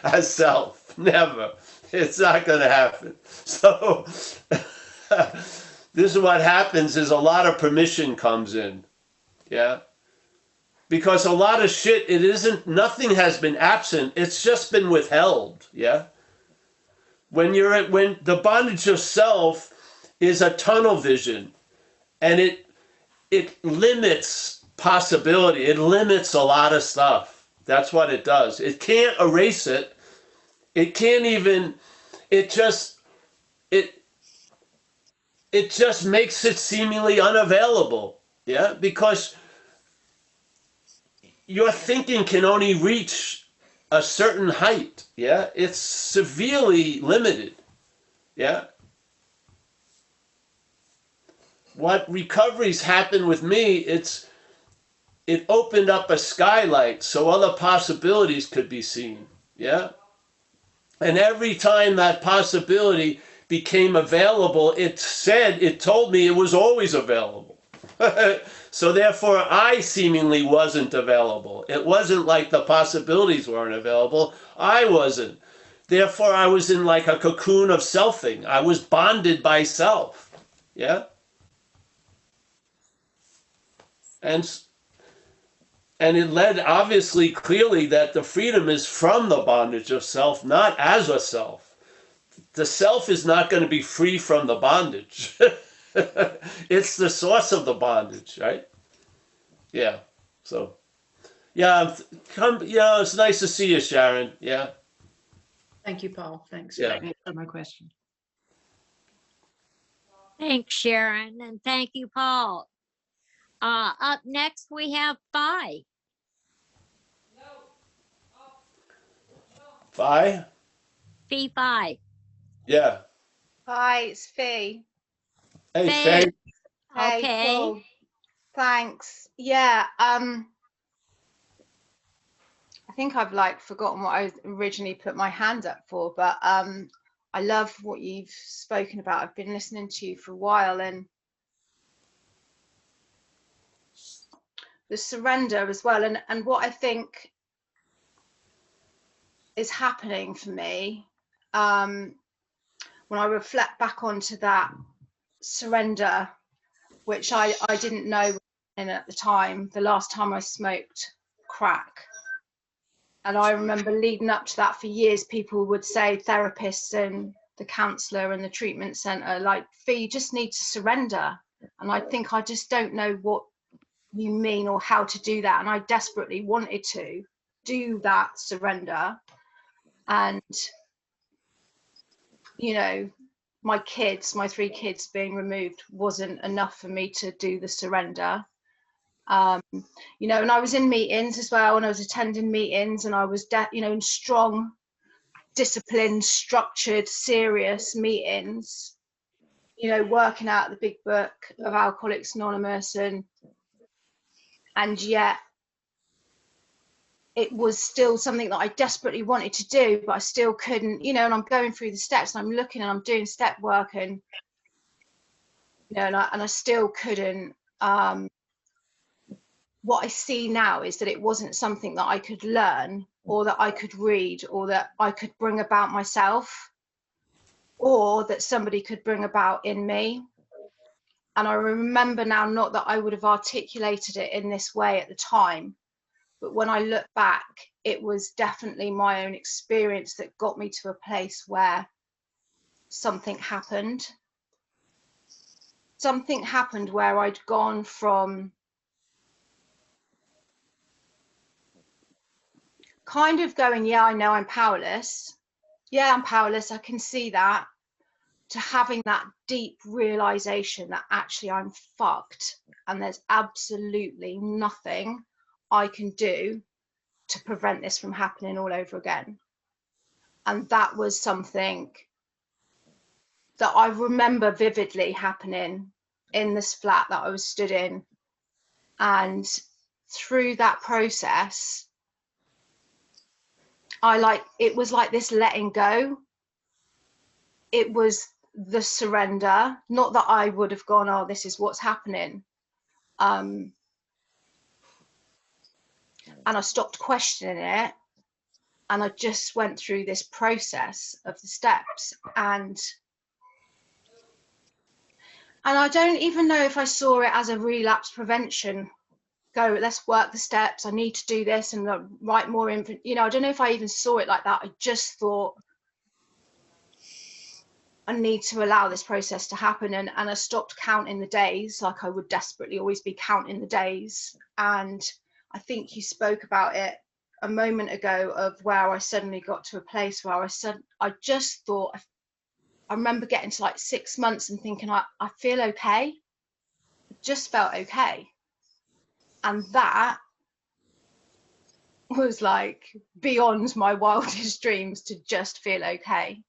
as self. Never. It's not going to happen. So this is what happens is a lot of permission comes in. Yeah. Because a lot of shit, nothing has been absent. It's just been withheld. Yeah. When the bondage of self is a tunnel vision, and it limits possibility. It limits a lot of stuff. That's what it does. It can't erase it. It can't even, it just makes it seemingly unavailable. Yeah, because your thinking can only reach a certain height. Yeah, it's severely limited. Yeah. What recoveries happen with me, it opened up a skylight so other possibilities could be seen. Yeah. And every time that possibility became available, it told me it was always available. So therefore, I seemingly wasn't available. It wasn't like the possibilities weren't available. I wasn't. Therefore, I was in like a cocoon of selfing. I was bonded by self. Yeah. And and it led obviously clearly that the freedom is from the bondage of self, not as a self. The self is not going to be free from the bondage. It's the source of the bondage, right? Yeah. So, yeah, yeah, it's nice to see you, Sharon. Yeah. Thank you, Paul. Thanks Yeah. for answering my question. Thanks, Sharon, and thank you, Paul. Up next, we have Phi. Phi? Phi. Yeah. Hi, it's Fee. Hey, Faye. Faye. Hey, Okay. Paul. Thanks. Yeah, I think I've like forgotten what I originally put my hand up for, but I love what you've spoken about. I've been listening to you for a while, and the surrender as well, and what I think is happening for me, when I reflect back onto that surrender, which I didn't know at the time, the last time I smoked crack. And I remember leading up to that for years, people would say, therapists and the counsellor and the treatment centre, like, Fee, you just need to surrender. And I think I just don't know what you mean or how to do that. And I desperately wanted to do that surrender. And, you know, my 3 kids being removed wasn't enough for me to do the surrender. You know, and I was in meetings as well, and I was attending meetings, and I was, you know, in strong, disciplined, structured, serious meetings, you know, working out the big book of Alcoholics Anonymous, and yet it was still something that I desperately wanted to do, but I still couldn't, you know, and I'm going through the steps, and I'm looking, and I'm doing step work, and, you know, and I still couldn't. What I see now is that it wasn't something that I could learn, or that I could read, or that I could bring about myself, or that somebody could bring about in me. And I remember now, not that I would have articulated it in this way at the time, but when I look back, it was definitely my own experience that got me to a place where something happened. Something happened where I'd gone from kind of going, yeah, I know I'm powerless. Yeah, I'm powerless. I can see that. To having that deep realization that actually I'm fucked and there's absolutely nothing I can do to prevent this from happening all over again. And that was something that I remember vividly happening in this flat that I was stood in. And through that process, it was like this letting go. It was the surrender, not that I would have gone, oh, this is what's happening. And I stopped questioning it, and I just went through this process of the steps, and I don't even know if I saw it as a relapse prevention. Go, let's work the steps, I need to do this and write more info, you know, I don't know if I even saw it like that. I just thought I need to allow this process to happen, and I stopped counting the days, like I would desperately always be counting the days. And I think you spoke about it a moment ago, of where I suddenly got to a place where I just thought I remember getting to like 6 months and thinking, I feel okay. It just felt okay. And that was like beyond my wildest dreams, to just feel okay.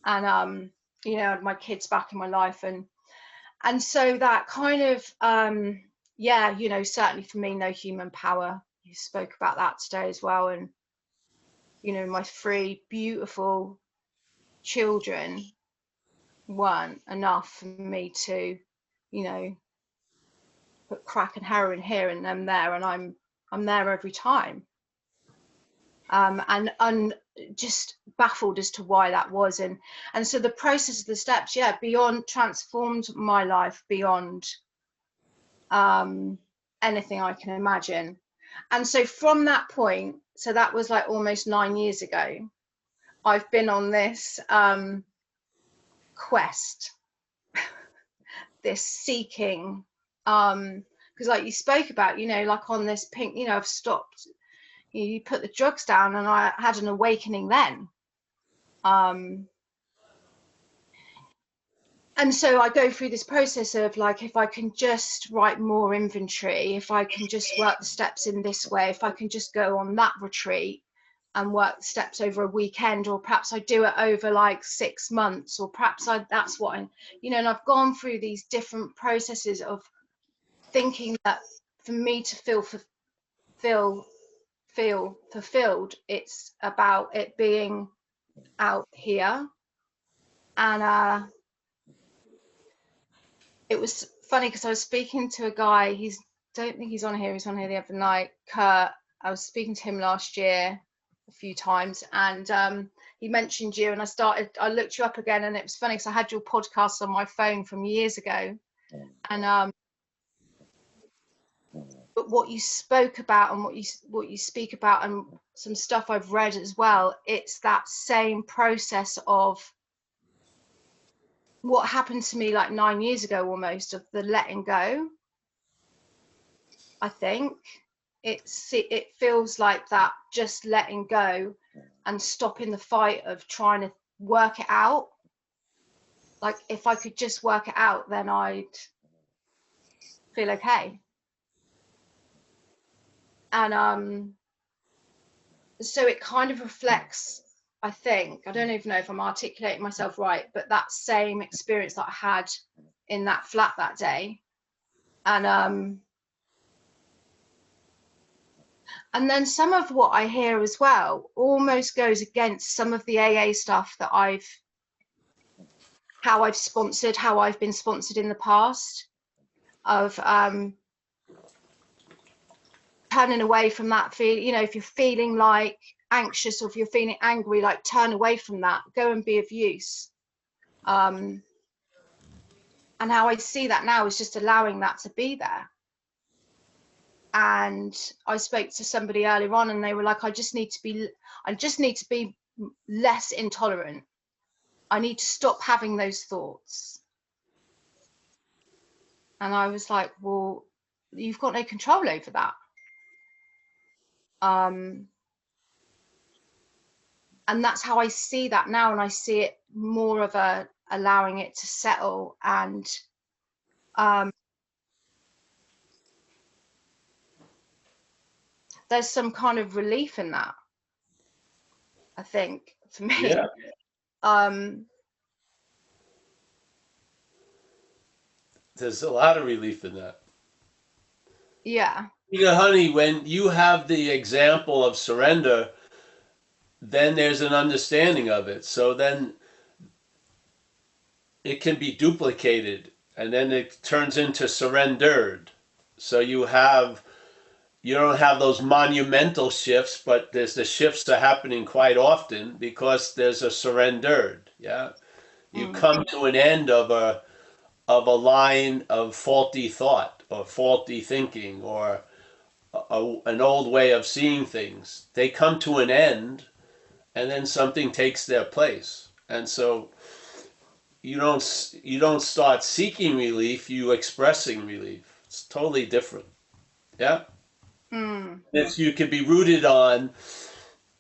And you know, my kids back in my life, and so that kind of yeah, you know, certainly for me, no human power. You spoke about that today as well. And you know, my 3 beautiful children weren't enough for me to, you know, put crack and heroin here and them there, and I'm there every time. And just baffled as to why that was. And so the process of the steps, yeah, beyond, transformed my life beyond anything I can imagine. And so from that point, so that was like almost 9 years ago, I've been on this quest, this seeking, because like you spoke about, you know, like on this pink, you know, I've stopped, you put the drugs down, and I had an awakening then. And so I go through this process of like, if I can just write more inventory, if I can just work the steps in this way, if I can just go on that retreat and work the steps over a weekend, or perhaps I do it over like 6 months, or perhaps that's what I, you know, and I've gone through these different processes of thinking that for me to feel fulfilled, it's about it being out here. And it was funny because I was speaking to a guy, don't think he's on here, he's on here the other night, Kurt. I was speaking to him last year a few times, and he mentioned you, and I looked you up again, and it was funny because I had your podcast on my phone from years ago. And but what you spoke about, and what you speak about, and some stuff I've read as well, it's that same process of what happened to me like 9 years ago, almost, of the letting go. I think it feels like that, just letting go and stopping the fight of trying to work it out. Like, if I could just work it out, then I'd feel okay. And so it kind of reflects, I think, I don't even know if I'm articulating myself right, but that same experience that I had in that flat that day. And then some of what I hear as well almost goes against some of the AA stuff that how I've been sponsored in the past, of turning away from that feel, you know, if you're feeling like anxious, or if you're feeling angry, like turn away from that, go and be of use. And how I see that now is just allowing that to be there. And I spoke to somebody earlier on, and they were like, I just need to be less intolerant. I need to stop having those thoughts. And I was like, well, you've got no control over that. And that's how I see that now, and I see it more of a allowing it to settle, and there's some kind of relief in that, I think, for me. Yeah. There's a lot of relief in that. Yeah. You know, honey, when you have the example of surrender, then there's an understanding of it. So then it can be duplicated, and then it turns into surrendered. So you don't have those monumental shifts, but there's the shifts that are happening quite often because there's a surrendered. Yeah, you come to an end of a line of faulty thought or faulty thinking, or an old way of seeing things. They come to an end, and then something takes their place. And so you don't start seeking relief, you expressing relief. It's totally different. Yeah. If you could be rooted on,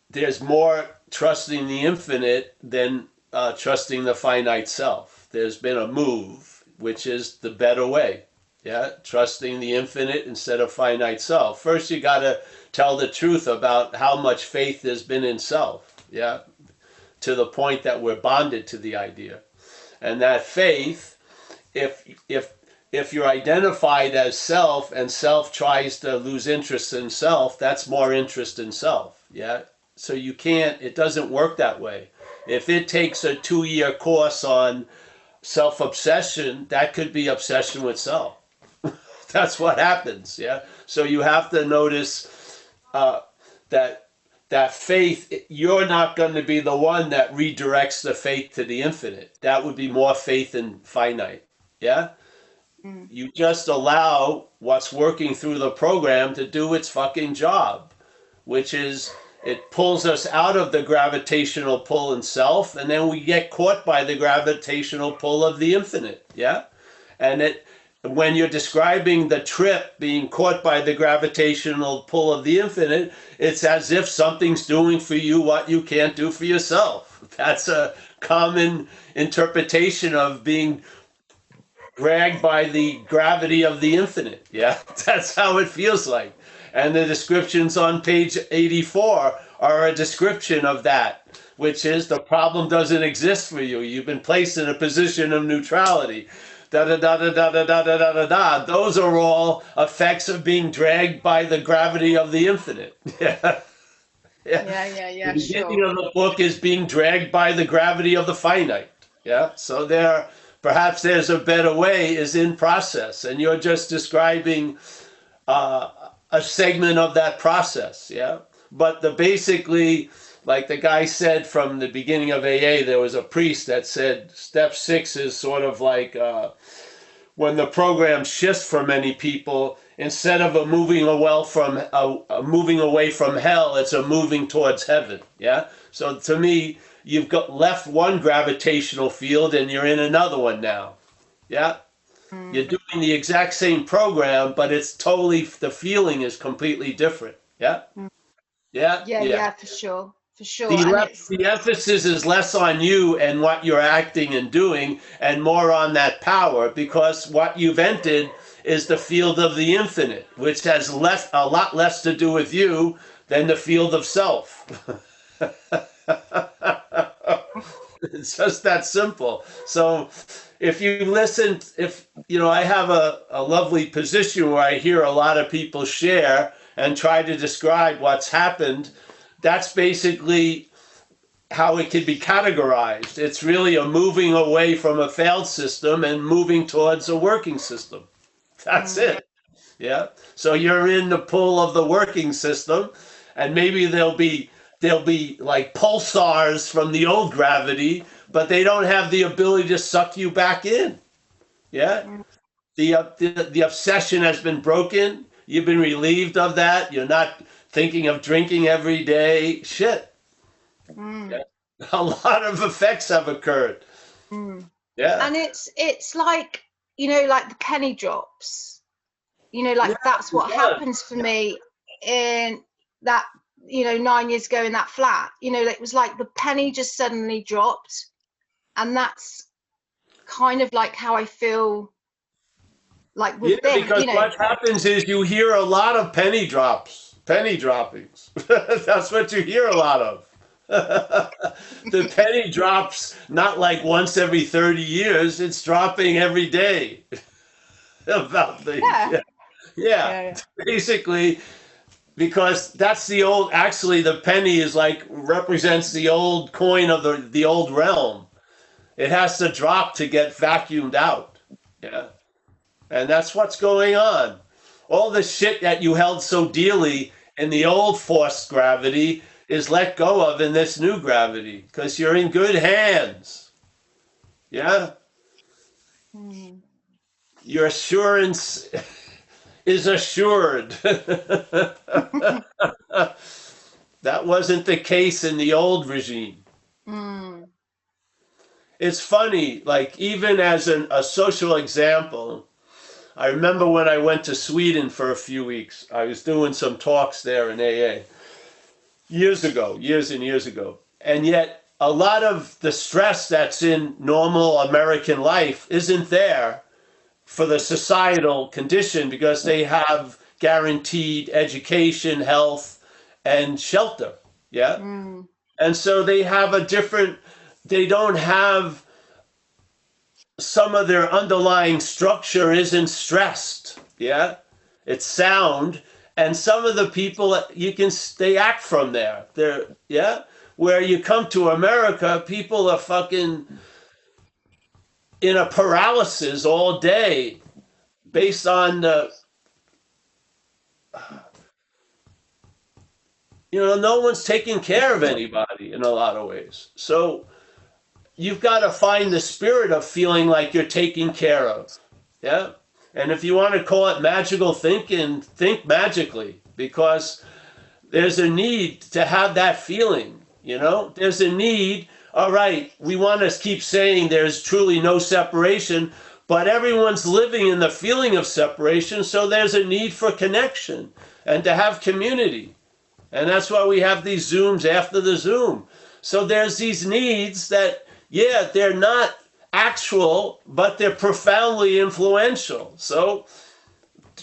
there's more trusting the infinite than trusting the finite self. There's been a move, which is the better way. Yeah, trusting the infinite instead of finite self. First, you got to tell the truth about how much faith there's been in self. Yeah, to the point that we're bonded to the idea, and that faith, if you're identified as self and self tries to lose interest in self, that's more interest in self. Yeah, so you can't. It doesn't work that way. If it takes a 2-year course on self-obsession, that could be obsession with self. That's what happens. Yeah. So you have to notice that faith. You're not going to be the one that redirects the faith to the infinite. That would be more faith in finite. Yeah. You just allow what's working through the program to do its fucking job, which is it pulls us out of the gravitational pull in self, and then we get caught by the gravitational pull of the infinite. Yeah. And when you're describing the trip being caught by the gravitational pull of the infinite, it's as if something's doing for you what you can't do for yourself. That's a common interpretation of being dragged by the gravity of the infinite. Yeah, that's how it feels like. And the descriptions on page 84 are a description of that, which is the problem doesn't exist for you. You've been placed in a position of neutrality. Da da da da da da da da da da da. Those are all effects of being dragged by the gravity of the infinite. Yeah. Yeah, The beginning sure. of the book is being dragged by the gravity of the finite. Yeah. So perhaps there's a better way is in process, and you're just describing a segment of that process. Yeah. But basically, like the guy said from the beginning of AA, there was a priest that said step 6 is sort of like when the program shifts for many people, instead of a moving away from hell, it's a moving towards heaven. Yeah. So to me, you've got left one gravitational field and you're in another one now. Yeah. You're doing the exact same program, but it's totally, the feeling is completely different. Yeah. Yeah. Yeah, for sure. For sure. The, And le- it's the emphasis is less on you and what you're acting and doing and more on that power, because what you've entered is the field of the infinite, which has a lot less to do with you than the field of self. It's just that simple. So if you listen, I have a lovely position where I hear a lot of people share and try to describe what's happened. That's basically how it can be categorized. It's really a moving away from a failed system and moving towards a working system. That's it. Yeah. So you're in the pull of the working system, and maybe there'll be like pulsars from the old gravity, but they don't have the ability to suck you back in. Yeah. The obsession has been broken. You've been relieved of that. You're not thinking of drinking every day. Shit. Yeah. A lot of effects have occurred. Yeah. and it's like, like the penny drops, like that's what happens for me in that, 9 years ago in that flat. It was like the penny just suddenly dropped, and that's kind of like how I feel like with this, because what happens is you hear a lot of penny droppings. That's what you hear a lot of. The penny drops not like once every 30 years, it's dropping every day. About the yeah. Basically, because that's the old, actually the penny is like represents the old coin of the old realm. It has to drop to get vacuumed out. Yeah. And that's what's going on. All the shit that you held so dearly in the old forced gravity is let go of in this new gravity, because you're in good hands. Yeah? Your assurance is assured. That wasn't the case in the old regime. It's funny, like even as a social example, I remember when I went to Sweden for a few weeks. I was doing some talks there in AA years and years ago. And yet a lot of the stress that's in normal American life isn't there for the societal condition because they have guaranteed education, health, and shelter. Yeah. Mm. And so they have a different, they don't have, some of their underlying structure isn't stressed. Yeah. It's sound. And some of the people you can, they act from there. They're, yeah. Where you come to America, people are fucking in a paralysis all day based on the, no one's taking care of anybody in a lot of ways. So you've got to find the spirit of feeling like you're taken care of. Yeah. And if you want to call it magical thinking, think magically, because there's a need to have that feeling. There's a need. All right, we want to keep saying there's truly no separation, but everyone's living in the feeling of separation, so there's a need for connection and to have community. And that's why we have these Zooms after the Zoom. So there's these needs that, yeah, they're not actual, but they're profoundly influential. So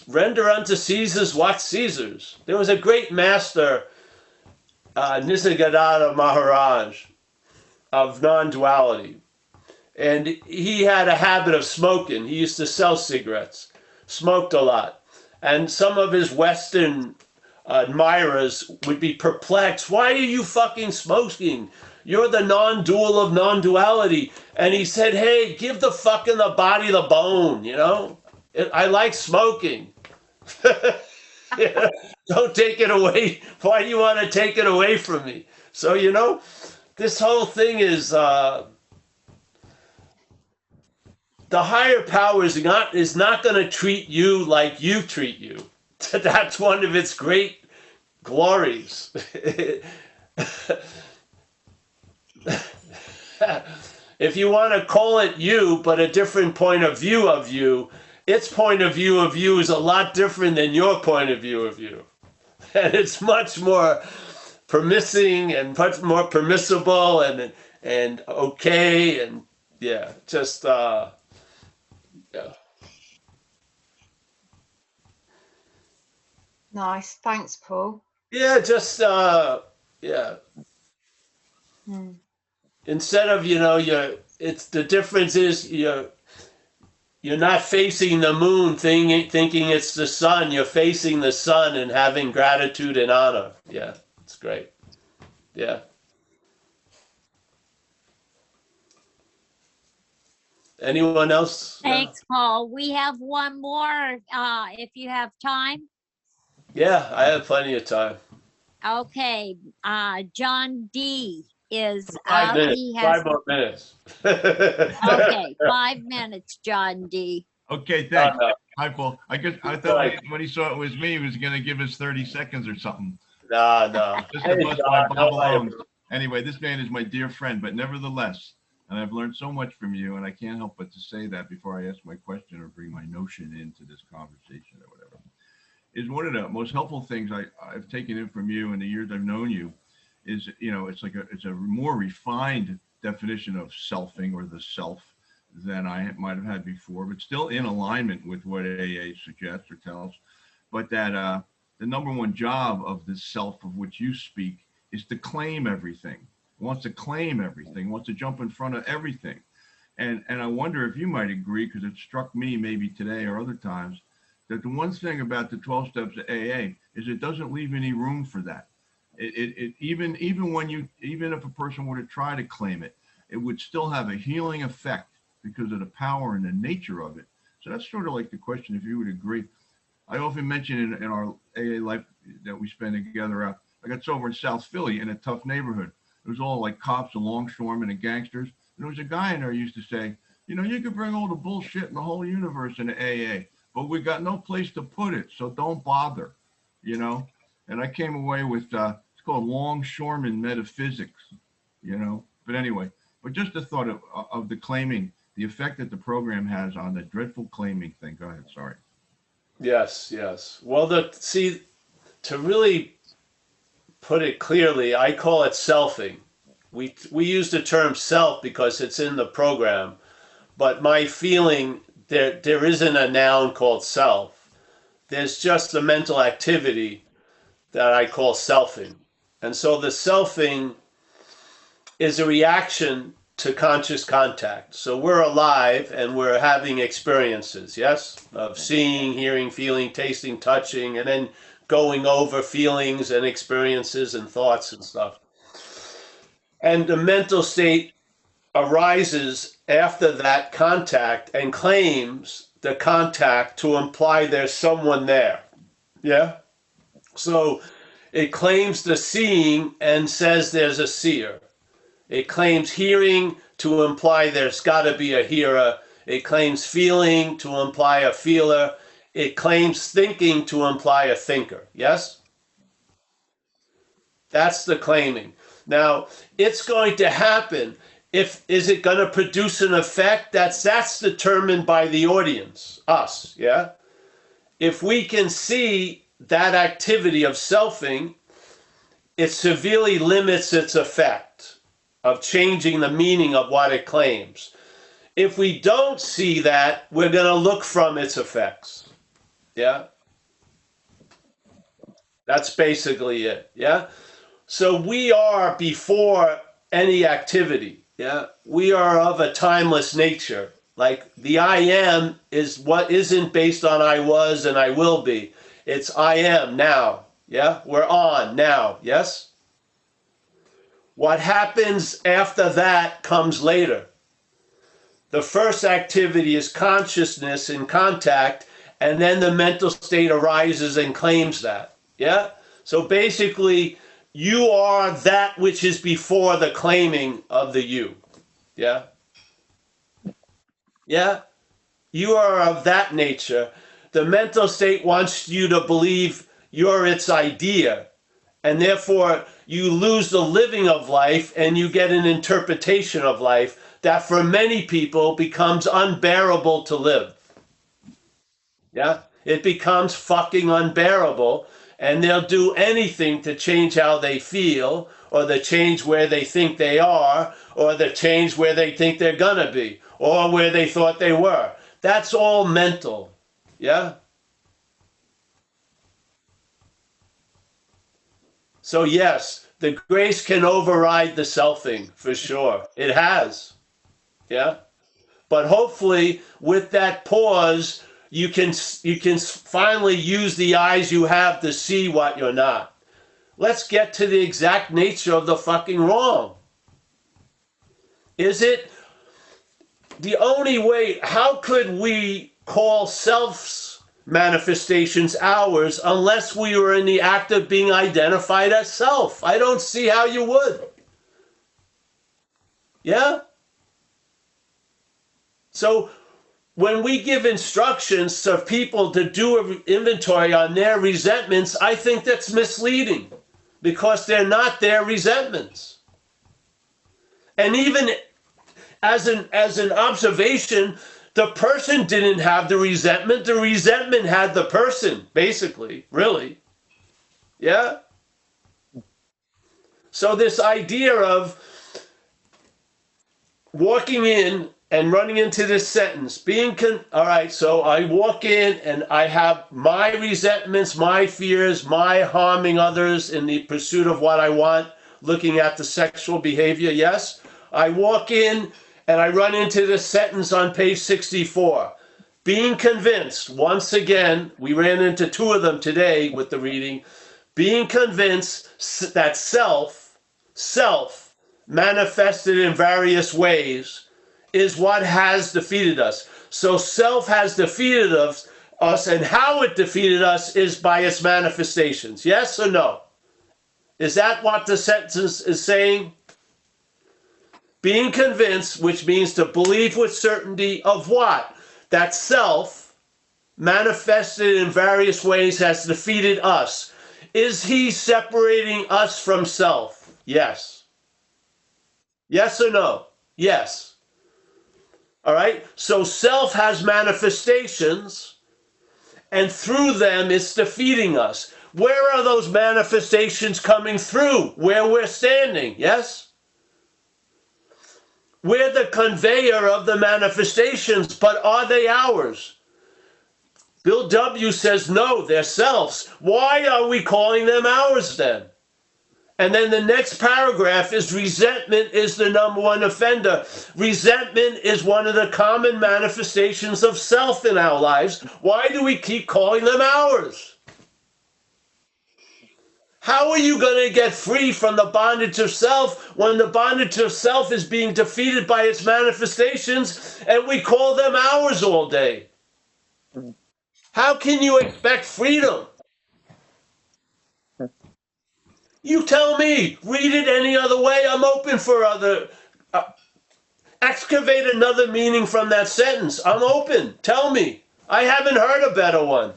render unto Caesar's what's Caesar's. There was a great master, Nisargadatta Maharaj, of non-duality. And he had a habit of smoking. He used to sell cigarettes, smoked a lot. And some of his Western admirers would be perplexed. Why are you fucking smoking? You're the non-dual of non-duality. And he said, hey, give the fucking the body the bone, I like smoking. Yeah, don't take it away. Why do you want to take it away from me? So, this whole thing is the higher power is not going to treat you like you treat you. That's one of its great glories. If you want to call it you, but a different point of you, its point of you is a lot different than your point of you. And it's much more permitting and much more permissible and okay, and yeah, just yeah. Nice. Thanks, Paul. Yeah, just yeah. Mm. Instead of, it's the difference is you're not facing the moon thinking it's the sun. You're facing the sun and having gratitude and honor. Yeah, it's great. Yeah. Anyone else? Thanks, Paul. We have one more, if you have time. Yeah, I have plenty of time. Okay, John D is 5 up. minutes. He has, 5 more minutes. okay, 5 minutes, John D. Okay, thanks. No. Hi, Paul. I thought when he saw it was me, he was going to give us 30 seconds or something. No. Just a bust by Bob Holmes. Anyway, this man is my dear friend, but nevertheless, and I've learned so much from you, and I can't help but to say that before I ask my question or bring my notion into this conversation or whatever, is one of the most helpful things I've taken in from you in the years I've known you is, it's a more refined definition of selfing or the self than I might have had before, but still in alignment with what AA suggests or tells. But that the number one job of this self of which you speak is to claim everything, wants to claim everything, wants to jump in front of everything. And I wonder if you might agree, because it struck me maybe today or other times, that the one thing about the 12 steps of AA is it doesn't leave any room for that. Even if a person were to try to claim it, it would still have a healing effect because of the power and the nature of it. So that's sort of like the question, if you would agree. I often mention in our AA life that we spend together out, I got sober in South Philly in a tough neighborhood. It was all like cops and longshoremen and gangsters. And there was a guy in there who used to say, you could bring all the bullshit in the whole universe into AA, but we got no place to put it, so don't bother, And I came away with, it's called longshoreman metaphysics, But anyway, but just the thought of the claiming, the effect that the program has on the dreadful claiming thing. Go ahead, sorry. Yes. Well, to really put it clearly, I call it selfing. We use the term self because it's in the program, but my feeling, there isn't a noun called self. There's just a mental activity that I call selfing. And so the selfing is a reaction to conscious contact. So we're alive and we're having experiences, yes? Of seeing, hearing, feeling, tasting, touching, and then going over feelings and experiences and thoughts and stuff. And the mental state arises after that contact and claims the contact to imply there's someone there. Yeah? So it claims the seeing and says there's a seer. It claims hearing to imply there's got to be a hearer. It claims feeling to imply a feeler. It claims thinking to imply a thinker. Yes? That's the claiming. Now, it's going to happen. Is it going to produce an effect? That's determined by the audience, us, yeah? If we can see that activity of selfing, it severely limits its effect of changing the meaning of what it claims. If we don't see that, we're going to look from its effects, yeah? That's basically it, yeah? So we are before any activity, yeah? We are of a timeless nature. Like the I am is what isn't based on I was and I will be. It's I am now, yeah? We're on now, yes? What happens after that comes later. The first activity is consciousness in contact, and then the mental state arises and claims that, yeah? So basically, you are that which is before the claiming of the you. Yeah? Yeah? You are of that nature. The mental state wants you to believe you're its idea. And therefore, you lose the living of life and you get an interpretation of life that for many people becomes unbearable to live. Yeah? It becomes fucking unbearable. And they'll do anything to change how they feel, or to change where they think they are, or to change where they think they're gonna be, or where they thought they were. That's all mental, yeah? So yes, the grace can override the selfing, for sure. It has, yeah? But hopefully, with that pause, you can finally use the eyes you have to see what you're not. Let's get to the exact nature of the fucking wrong. Is it the only way? How could we call self's manifestations ours unless we were in the act of being identified as self? I don't see how you would. Yeah? So when we give instructions to people to do an inventory on their resentments, I think that's misleading because they're not their resentments. And even as an observation, the person didn't have the resentment had the person, basically, really. Yeah? So this idea of walking in and running into this sentence, all right, so I walk in and I have my resentments, my fears, my harming others in the pursuit of what I want, looking at the sexual behavior, yes? I walk in and I run into this sentence on page 64. Being convinced, once again, we ran into two of them today with the reading, being convinced that self, manifested in various ways, is what has defeated us. So self has defeated us, and how it defeated us is by its manifestations. Yes or no? Is that what the sentence is saying? Being convinced, which means to believe with certainty of what? That self, manifested in various ways, has defeated us. Is he separating us from self? Yes. Yes or no? Yes. All right, so self has manifestations, and through them it's defeating us. Where are those manifestations coming through? Where we're standing, yes? We're the conveyor of the manifestations, but are they ours? Bill W. says, no, they're selves. Why are we calling them ours then? And then the next paragraph is resentment is the number one offender. Resentment is one of the common manifestations of self in our lives. Why do we keep calling them ours? How are you going to get free from the bondage of self when the bondage of self is being defeated by its manifestations and we call them ours all day? How can you expect freedom? You tell me. Read it any other way. I'm open for other. Excavate another meaning from that sentence. I'm open. Tell me. I haven't heard a better one.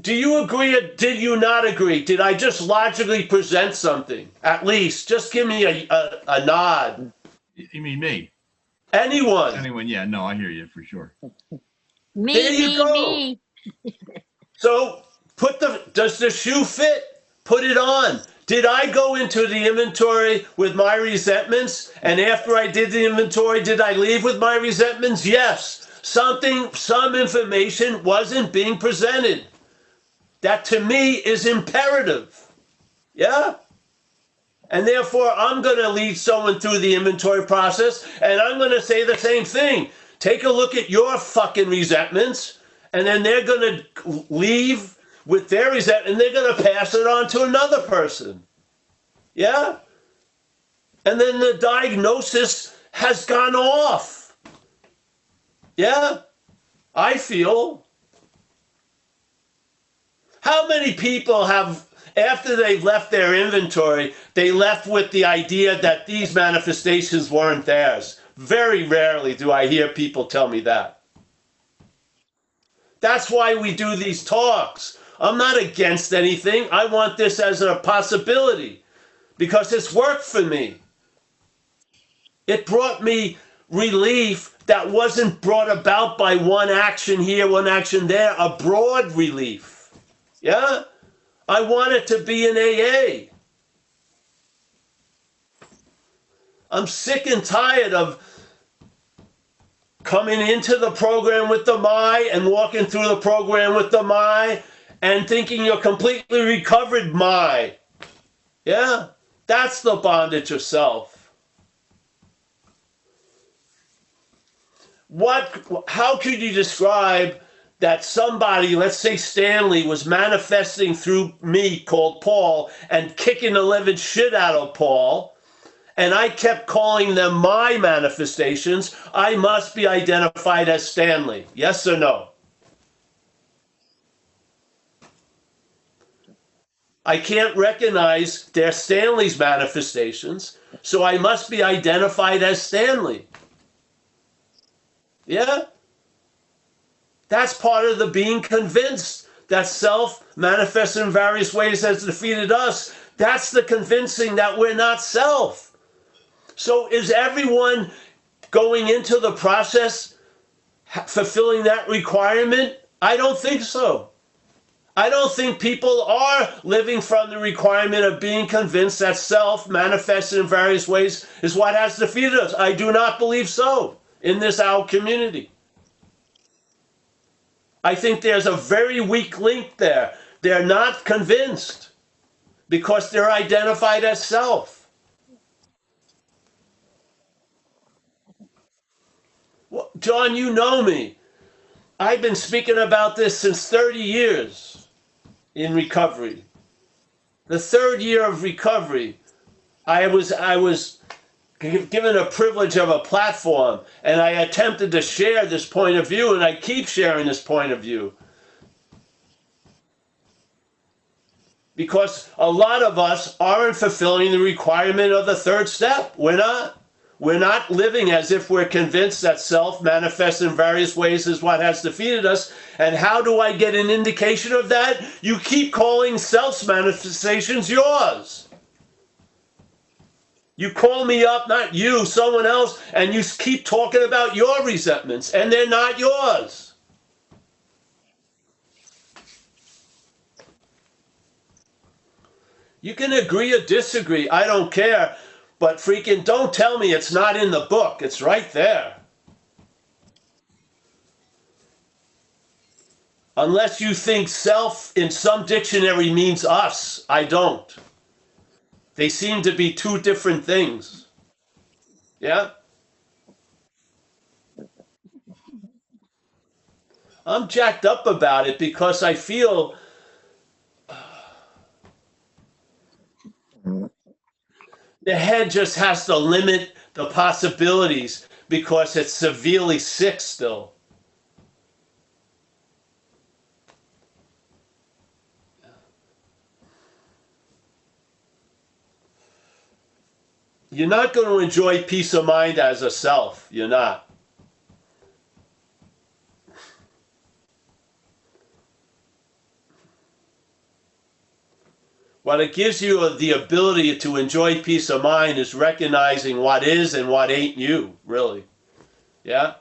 Do you agree or did you not agree? Did I just logically present something? At least. Just give me a nod. You mean me? Anyone. Anyone? Yeah, no, I hear you for sure. There you go. Me. So does the shoe fit? Put it on. Did I go into the inventory with my resentments? And after I did the inventory, did I leave with my resentments? Yes. Some information wasn't being presented. That to me is imperative. Yeah? And therefore, I'm going to lead someone through the inventory process, and I'm going to say the same thing. Take a look at your fucking resentments, and then they're going to leave with their resentment, and they're going to pass it on to another person. Yeah? And then the diagnosis has gone off. Yeah? I feel. How many people have, after they've left their inventory, they left with the idea that these manifestations weren't theirs? Very rarely do I hear people tell me that. That's why we do these talks. I'm not against anything. I want this as a possibility because it's worked for me. It brought me relief that wasn't brought about by one action here, one action there, a broad relief. Yeah? I want it to be in AA. I'm sick and tired of coming into the program with the my and walking through the program with the my and thinking you're completely recovered my. Yeah? That's the bondage of self. How could you describe that somebody, let's say Stanley, was manifesting through me called Paul and kicking the living shit out of Paul, and I kept calling them my manifestations? I must be identified as Stanley. Yes or no? I can't recognize they're Stanley's manifestations, so I must be identified as Stanley. Yeah? That's part of the being convinced that self manifests in various ways has defeated us. That's the convincing that we're not self. So is everyone going into the process fulfilling that requirement? I don't think so. I don't think people are living from the requirement of being convinced that self manifested in various ways is what has defeated us. I do not believe so in this our community. I think there's a very weak link there. They're not convinced because they're identified as self. Well, John, you know me. I've been speaking about this since 30 years in recovery. The third year of recovery, I was given a privilege of a platform, and I attempted to share this point of view, and I keep sharing this point of view. Because a lot of us aren't fulfilling the requirement of the third step. We're not. We're not living as if we're convinced that self manifests in various ways is what has defeated us. And how do I get an indication of that? You keep calling self's manifestations yours. You call me up, not you, someone else, and you keep talking about your resentments, and they're not yours. You can agree or disagree. I don't care. But freaking don't tell me it's not in the book. It's right there. Unless you think self in some dictionary means us. I don't. They seem to be two different things. Yeah? I'm jacked up about it because I feel the head just has to limit the possibilities because it's severely sick still. You're not going to enjoy peace of mind as a self. You're not. What it gives you the ability to enjoy peace of mind is recognizing what is and what ain't you, really. Yeah?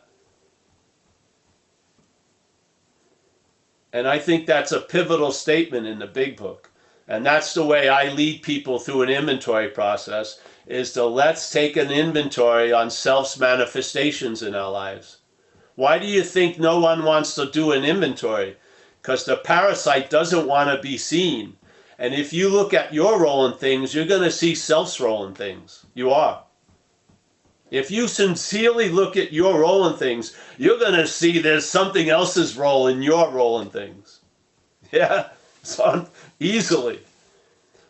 And I think that's a pivotal statement in the big book. And that's the way I lead people through an inventory process, is to let's take an inventory on self's manifestations in our lives. Why do you think no one wants to do an inventory? Because the parasite doesn't want to be seen. And if you look at your role in things, you're going to see self's role in things. You are. If you sincerely look at your role in things, you're going to see there's something else's role in your role in things. Yeah, so easily.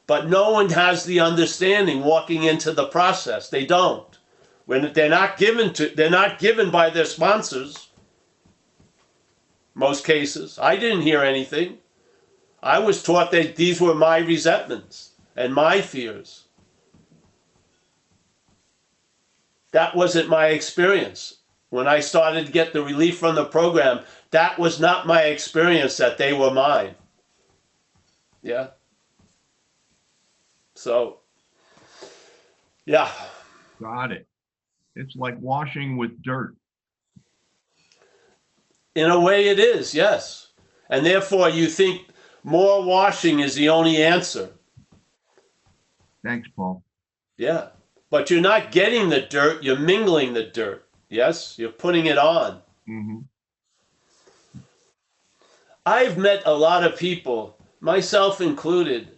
But no one has the understanding walking into the process. They don't. When they're not given by their sponsors. Most cases. I didn't hear anything. I was taught that these were my resentments and my fears. That wasn't my experience. When I started to get the relief from the program, that was not my experience, that they were mine. Yeah. So, yeah. Got it. It's like washing with dirt. In a way it is, yes. And therefore you think more washing is the only answer. Thanks, Paul. Yeah. But you're not getting the dirt, you're mingling the dirt. Yes? You're putting it on. Mm-hmm. I've met a lot of people, myself included.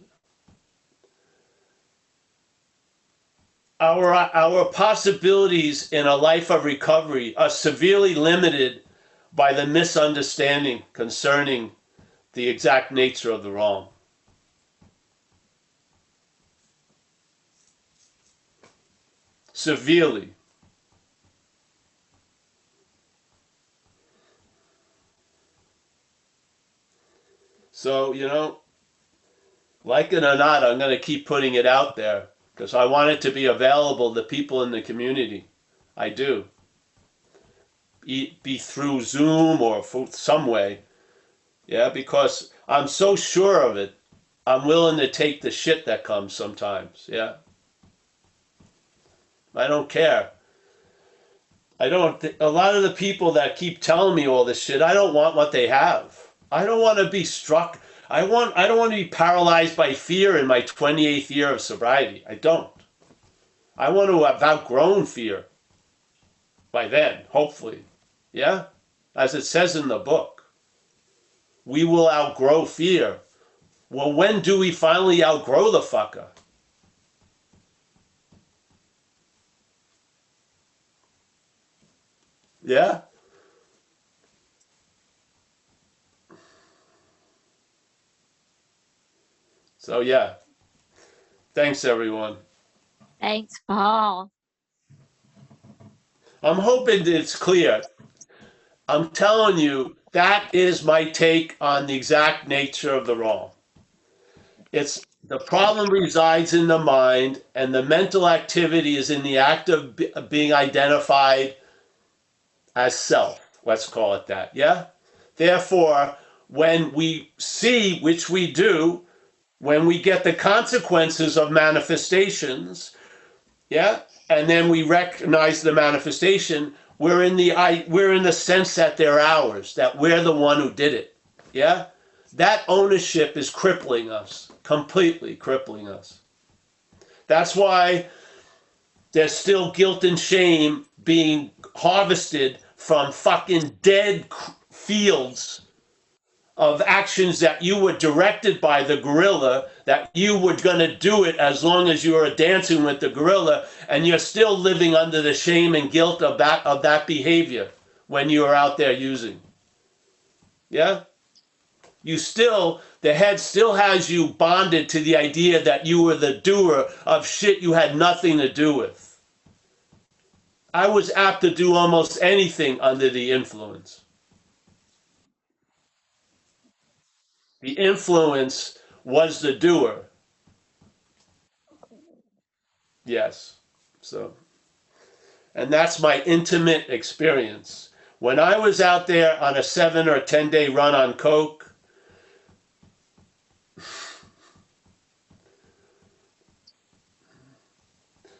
Our possibilities in a life of recovery are severely limited by the misunderstanding concerning the exact nature of the wrong. Severely. So, like it or not, I'm going to keep putting it out there because I want it to be available to people in the community. I do. Be through Zoom or some way. Yeah, because I'm so sure of it, I'm willing to take the shit that comes sometimes. Yeah. I don't care. A lot of the people that keep telling me all this shit, I don't want what they have. I don't want to be struck. I don't want to be paralyzed by fear in my 28th year of sobriety. I don't. I want to have outgrown fear by then, hopefully. Yeah? As it says in the book. We will outgrow fear. Well, when do we finally outgrow the fucker? Yeah? So, yeah. Thanks, everyone. Thanks, Paul. I'm hoping that it's clear. I'm telling you, that is my take on the exact nature of the wrong. It's the problem resides in the mind, and the mental activity is in the act of being identified as self. Let's call it that. Yeah? Therefore, when we see, which we do, when we get the consequences of manifestations, yeah, and then we recognize the manifestation, we're in the sense that they're ours, that we're the one who did it. Yeah? that ownership is crippling us, completely crippling us. That's why there's still guilt and shame being harvested from fucking dead fields of actions that you were directed by the gorilla, that you were going to do it as long as you were dancing with the gorilla, and you're still living under the shame and guilt of that behavior when you are out there using. Yeah? The head still has you bonded to the idea that you were the doer of shit you had nothing to do with. I was apt to do almost anything under the influence. The influence was the doer. Yes. So, and that's my intimate experience. When I was out there on a 7 or 10-day run on coke,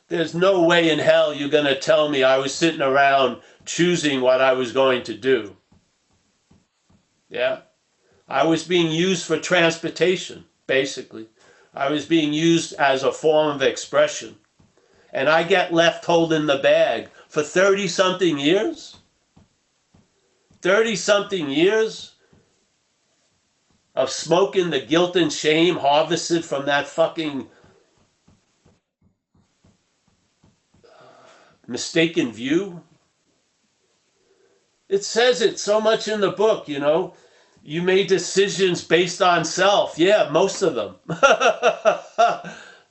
there's no way in hell you're going to tell me I was sitting around choosing what I was going to do. Yeah? I was being used for transportation, basically. I was being used as a form of expression. And I get left holding the bag for 30-something years? 30-something years of smoking the guilt and shame harvested from that fucking mistaken view. It says it so much in the book, you know. You made decisions based on self. Yeah, most of them.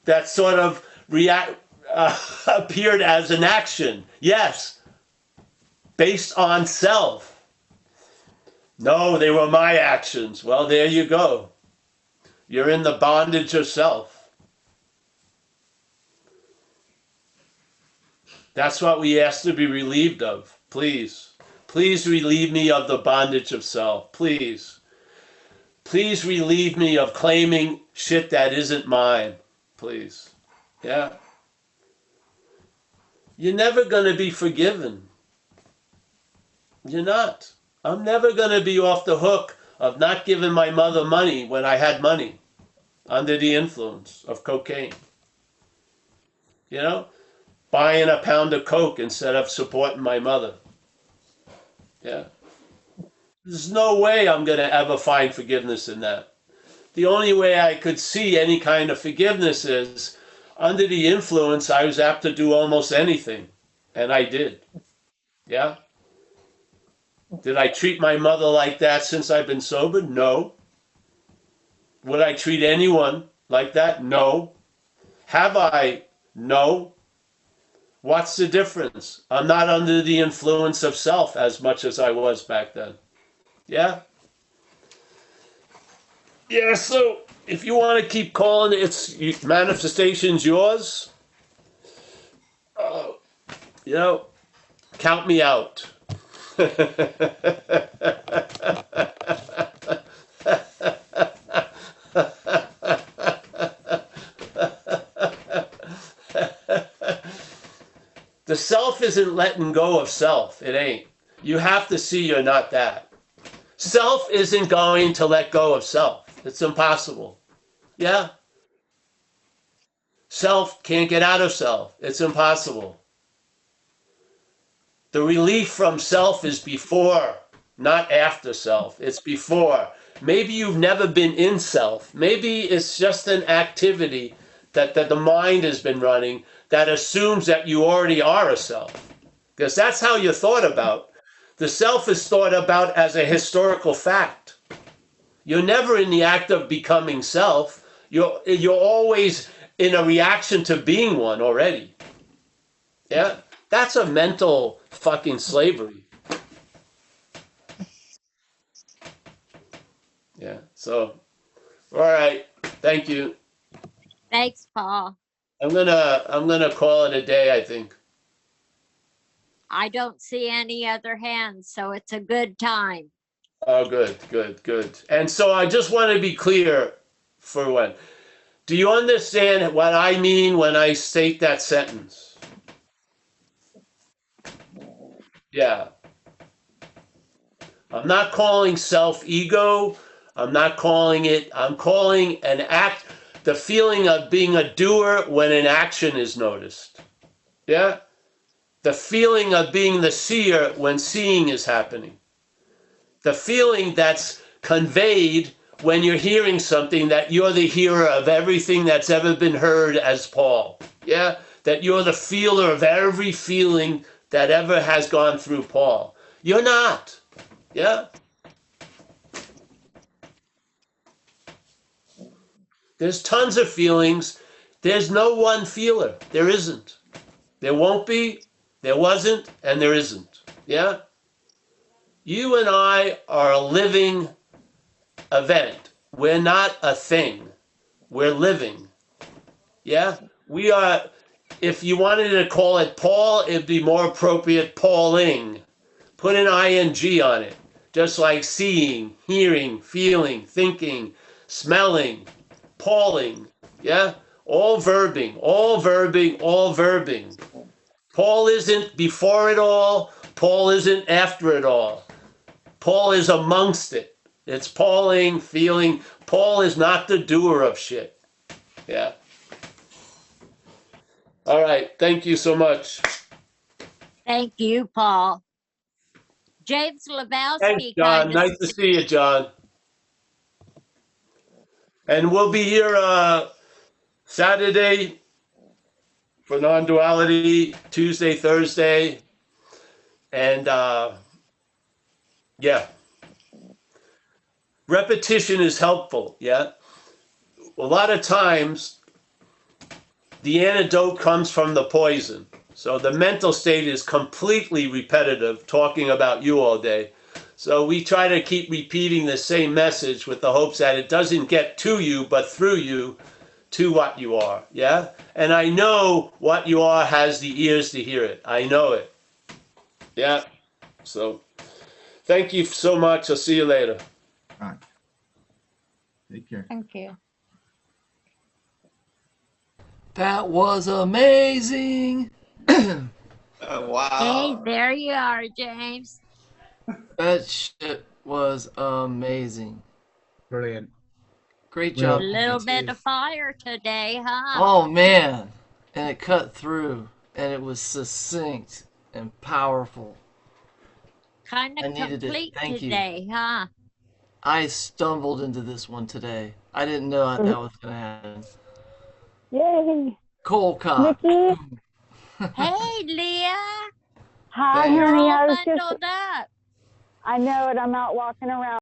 That sort of appeared as an action. Yes, based on self. No, they were my actions. Well, there you go. You're in the bondage of self. That's what we ask to be relieved of. Please. Please relieve me of the bondage of self. Please. Please relieve me of claiming shit that isn't mine. Please. Yeah. You're never going to be forgiven. You're not. I'm never going to be off the hook of not giving my mother money when I had money under the influence of cocaine. You know? Buying a pound of coke instead of supporting my mother. Yeah. There's no way I'm going to ever find forgiveness in that. The only way I could see any kind of forgiveness is under the influence, I was apt to do almost anything. And I did. Yeah. Did I treat my mother like that since I've been sober? No. Would I treat anyone like that? No. Have I? No. What's the difference? I'm not under the influence of self as much as I was back then. Yeah? Yeah, so if you want to keep calling its manifestations yours, you know, count me out. The self isn't letting go of self. It ain't. You have to see you're not that. Self isn't going to let go of self. It's impossible. Yeah? Self can't get out of self. It's impossible. The relief from self is before, not after self. It's before. Maybe you've never been in self. Maybe it's just an activity that the mind has been running that assumes that you already are a self. Because that's how you're thought about. The self is thought about as a historical fact. You're never in the act of becoming self. You're always in a reaction to being one already. Yeah? That's a mental fucking slavery. Yeah. So, all right. Thank you. Thanks, Paul. I'm gonna call it a day, I think. I don't see any other hands, so it's a good time. Oh, good. And so I just want to be clear for when. Do you understand what I mean when I state that sentence? Yeah. I'm not calling self ego. I'm not calling it, I'm calling an act, the feeling of being a doer when an action is noticed. Yeah? The feeling of being the seer when seeing is happening. The feeling that's conveyed when you're hearing something, that you're the hearer of everything that's ever been heard as Paul. Yeah? That you're the feeler of every feeling that ever has gone through Paul. You're not. Yeah? There's tons of feelings. There's no one feeler. There isn't. There won't be, there wasn't, and there isn't. Yeah? You and I are a living event. We're not a thing. We're living. Yeah? We are, if you wanted to call it Paul, it'd be more appropriate Pauling. Put an ing on it. Just like seeing, hearing, feeling, thinking, smelling, Pauling. Yeah? All verbing, all verbing, all verbing. Paul isn't before it all. Paul isn't after it all. Paul is amongst it. It's Pauling, feeling. Paul is not the doer of shit. Yeah. All right. Thank you so much. Thank you, Paul. James Thanks, Lebowski John. kind Nice of to see you, John. And we'll be here Saturday for non-duality, Tuesday, Thursday. And yeah. Repetition is helpful. Yeah. A lot of times, the antidote comes from the poison. So the mental state is completely repetitive, talking about you all day. So we try to keep repeating the same message with the hopes that it doesn't get to you, but through you to what you are. Yeah? And I know what you are has the ears to hear it. I know it. Yeah? So thank you so much. I'll see you later. All right. Take care. Thank you. That was amazing. Hey, Wow. there you are, James. That shit was amazing. Brilliant. Great A job. little you bit two. of fire today, huh? Oh man. And it cut through and it was succinct and powerful. Kind I of needed it. complete Thank you. today, huh? I stumbled into this one today. I didn't know that was going to happen. Yay. Cold cock. Nikki. Hey, Leah, Hi, Thanks. you're honey. all I was just, bundled up. I know it. I'm out walking around.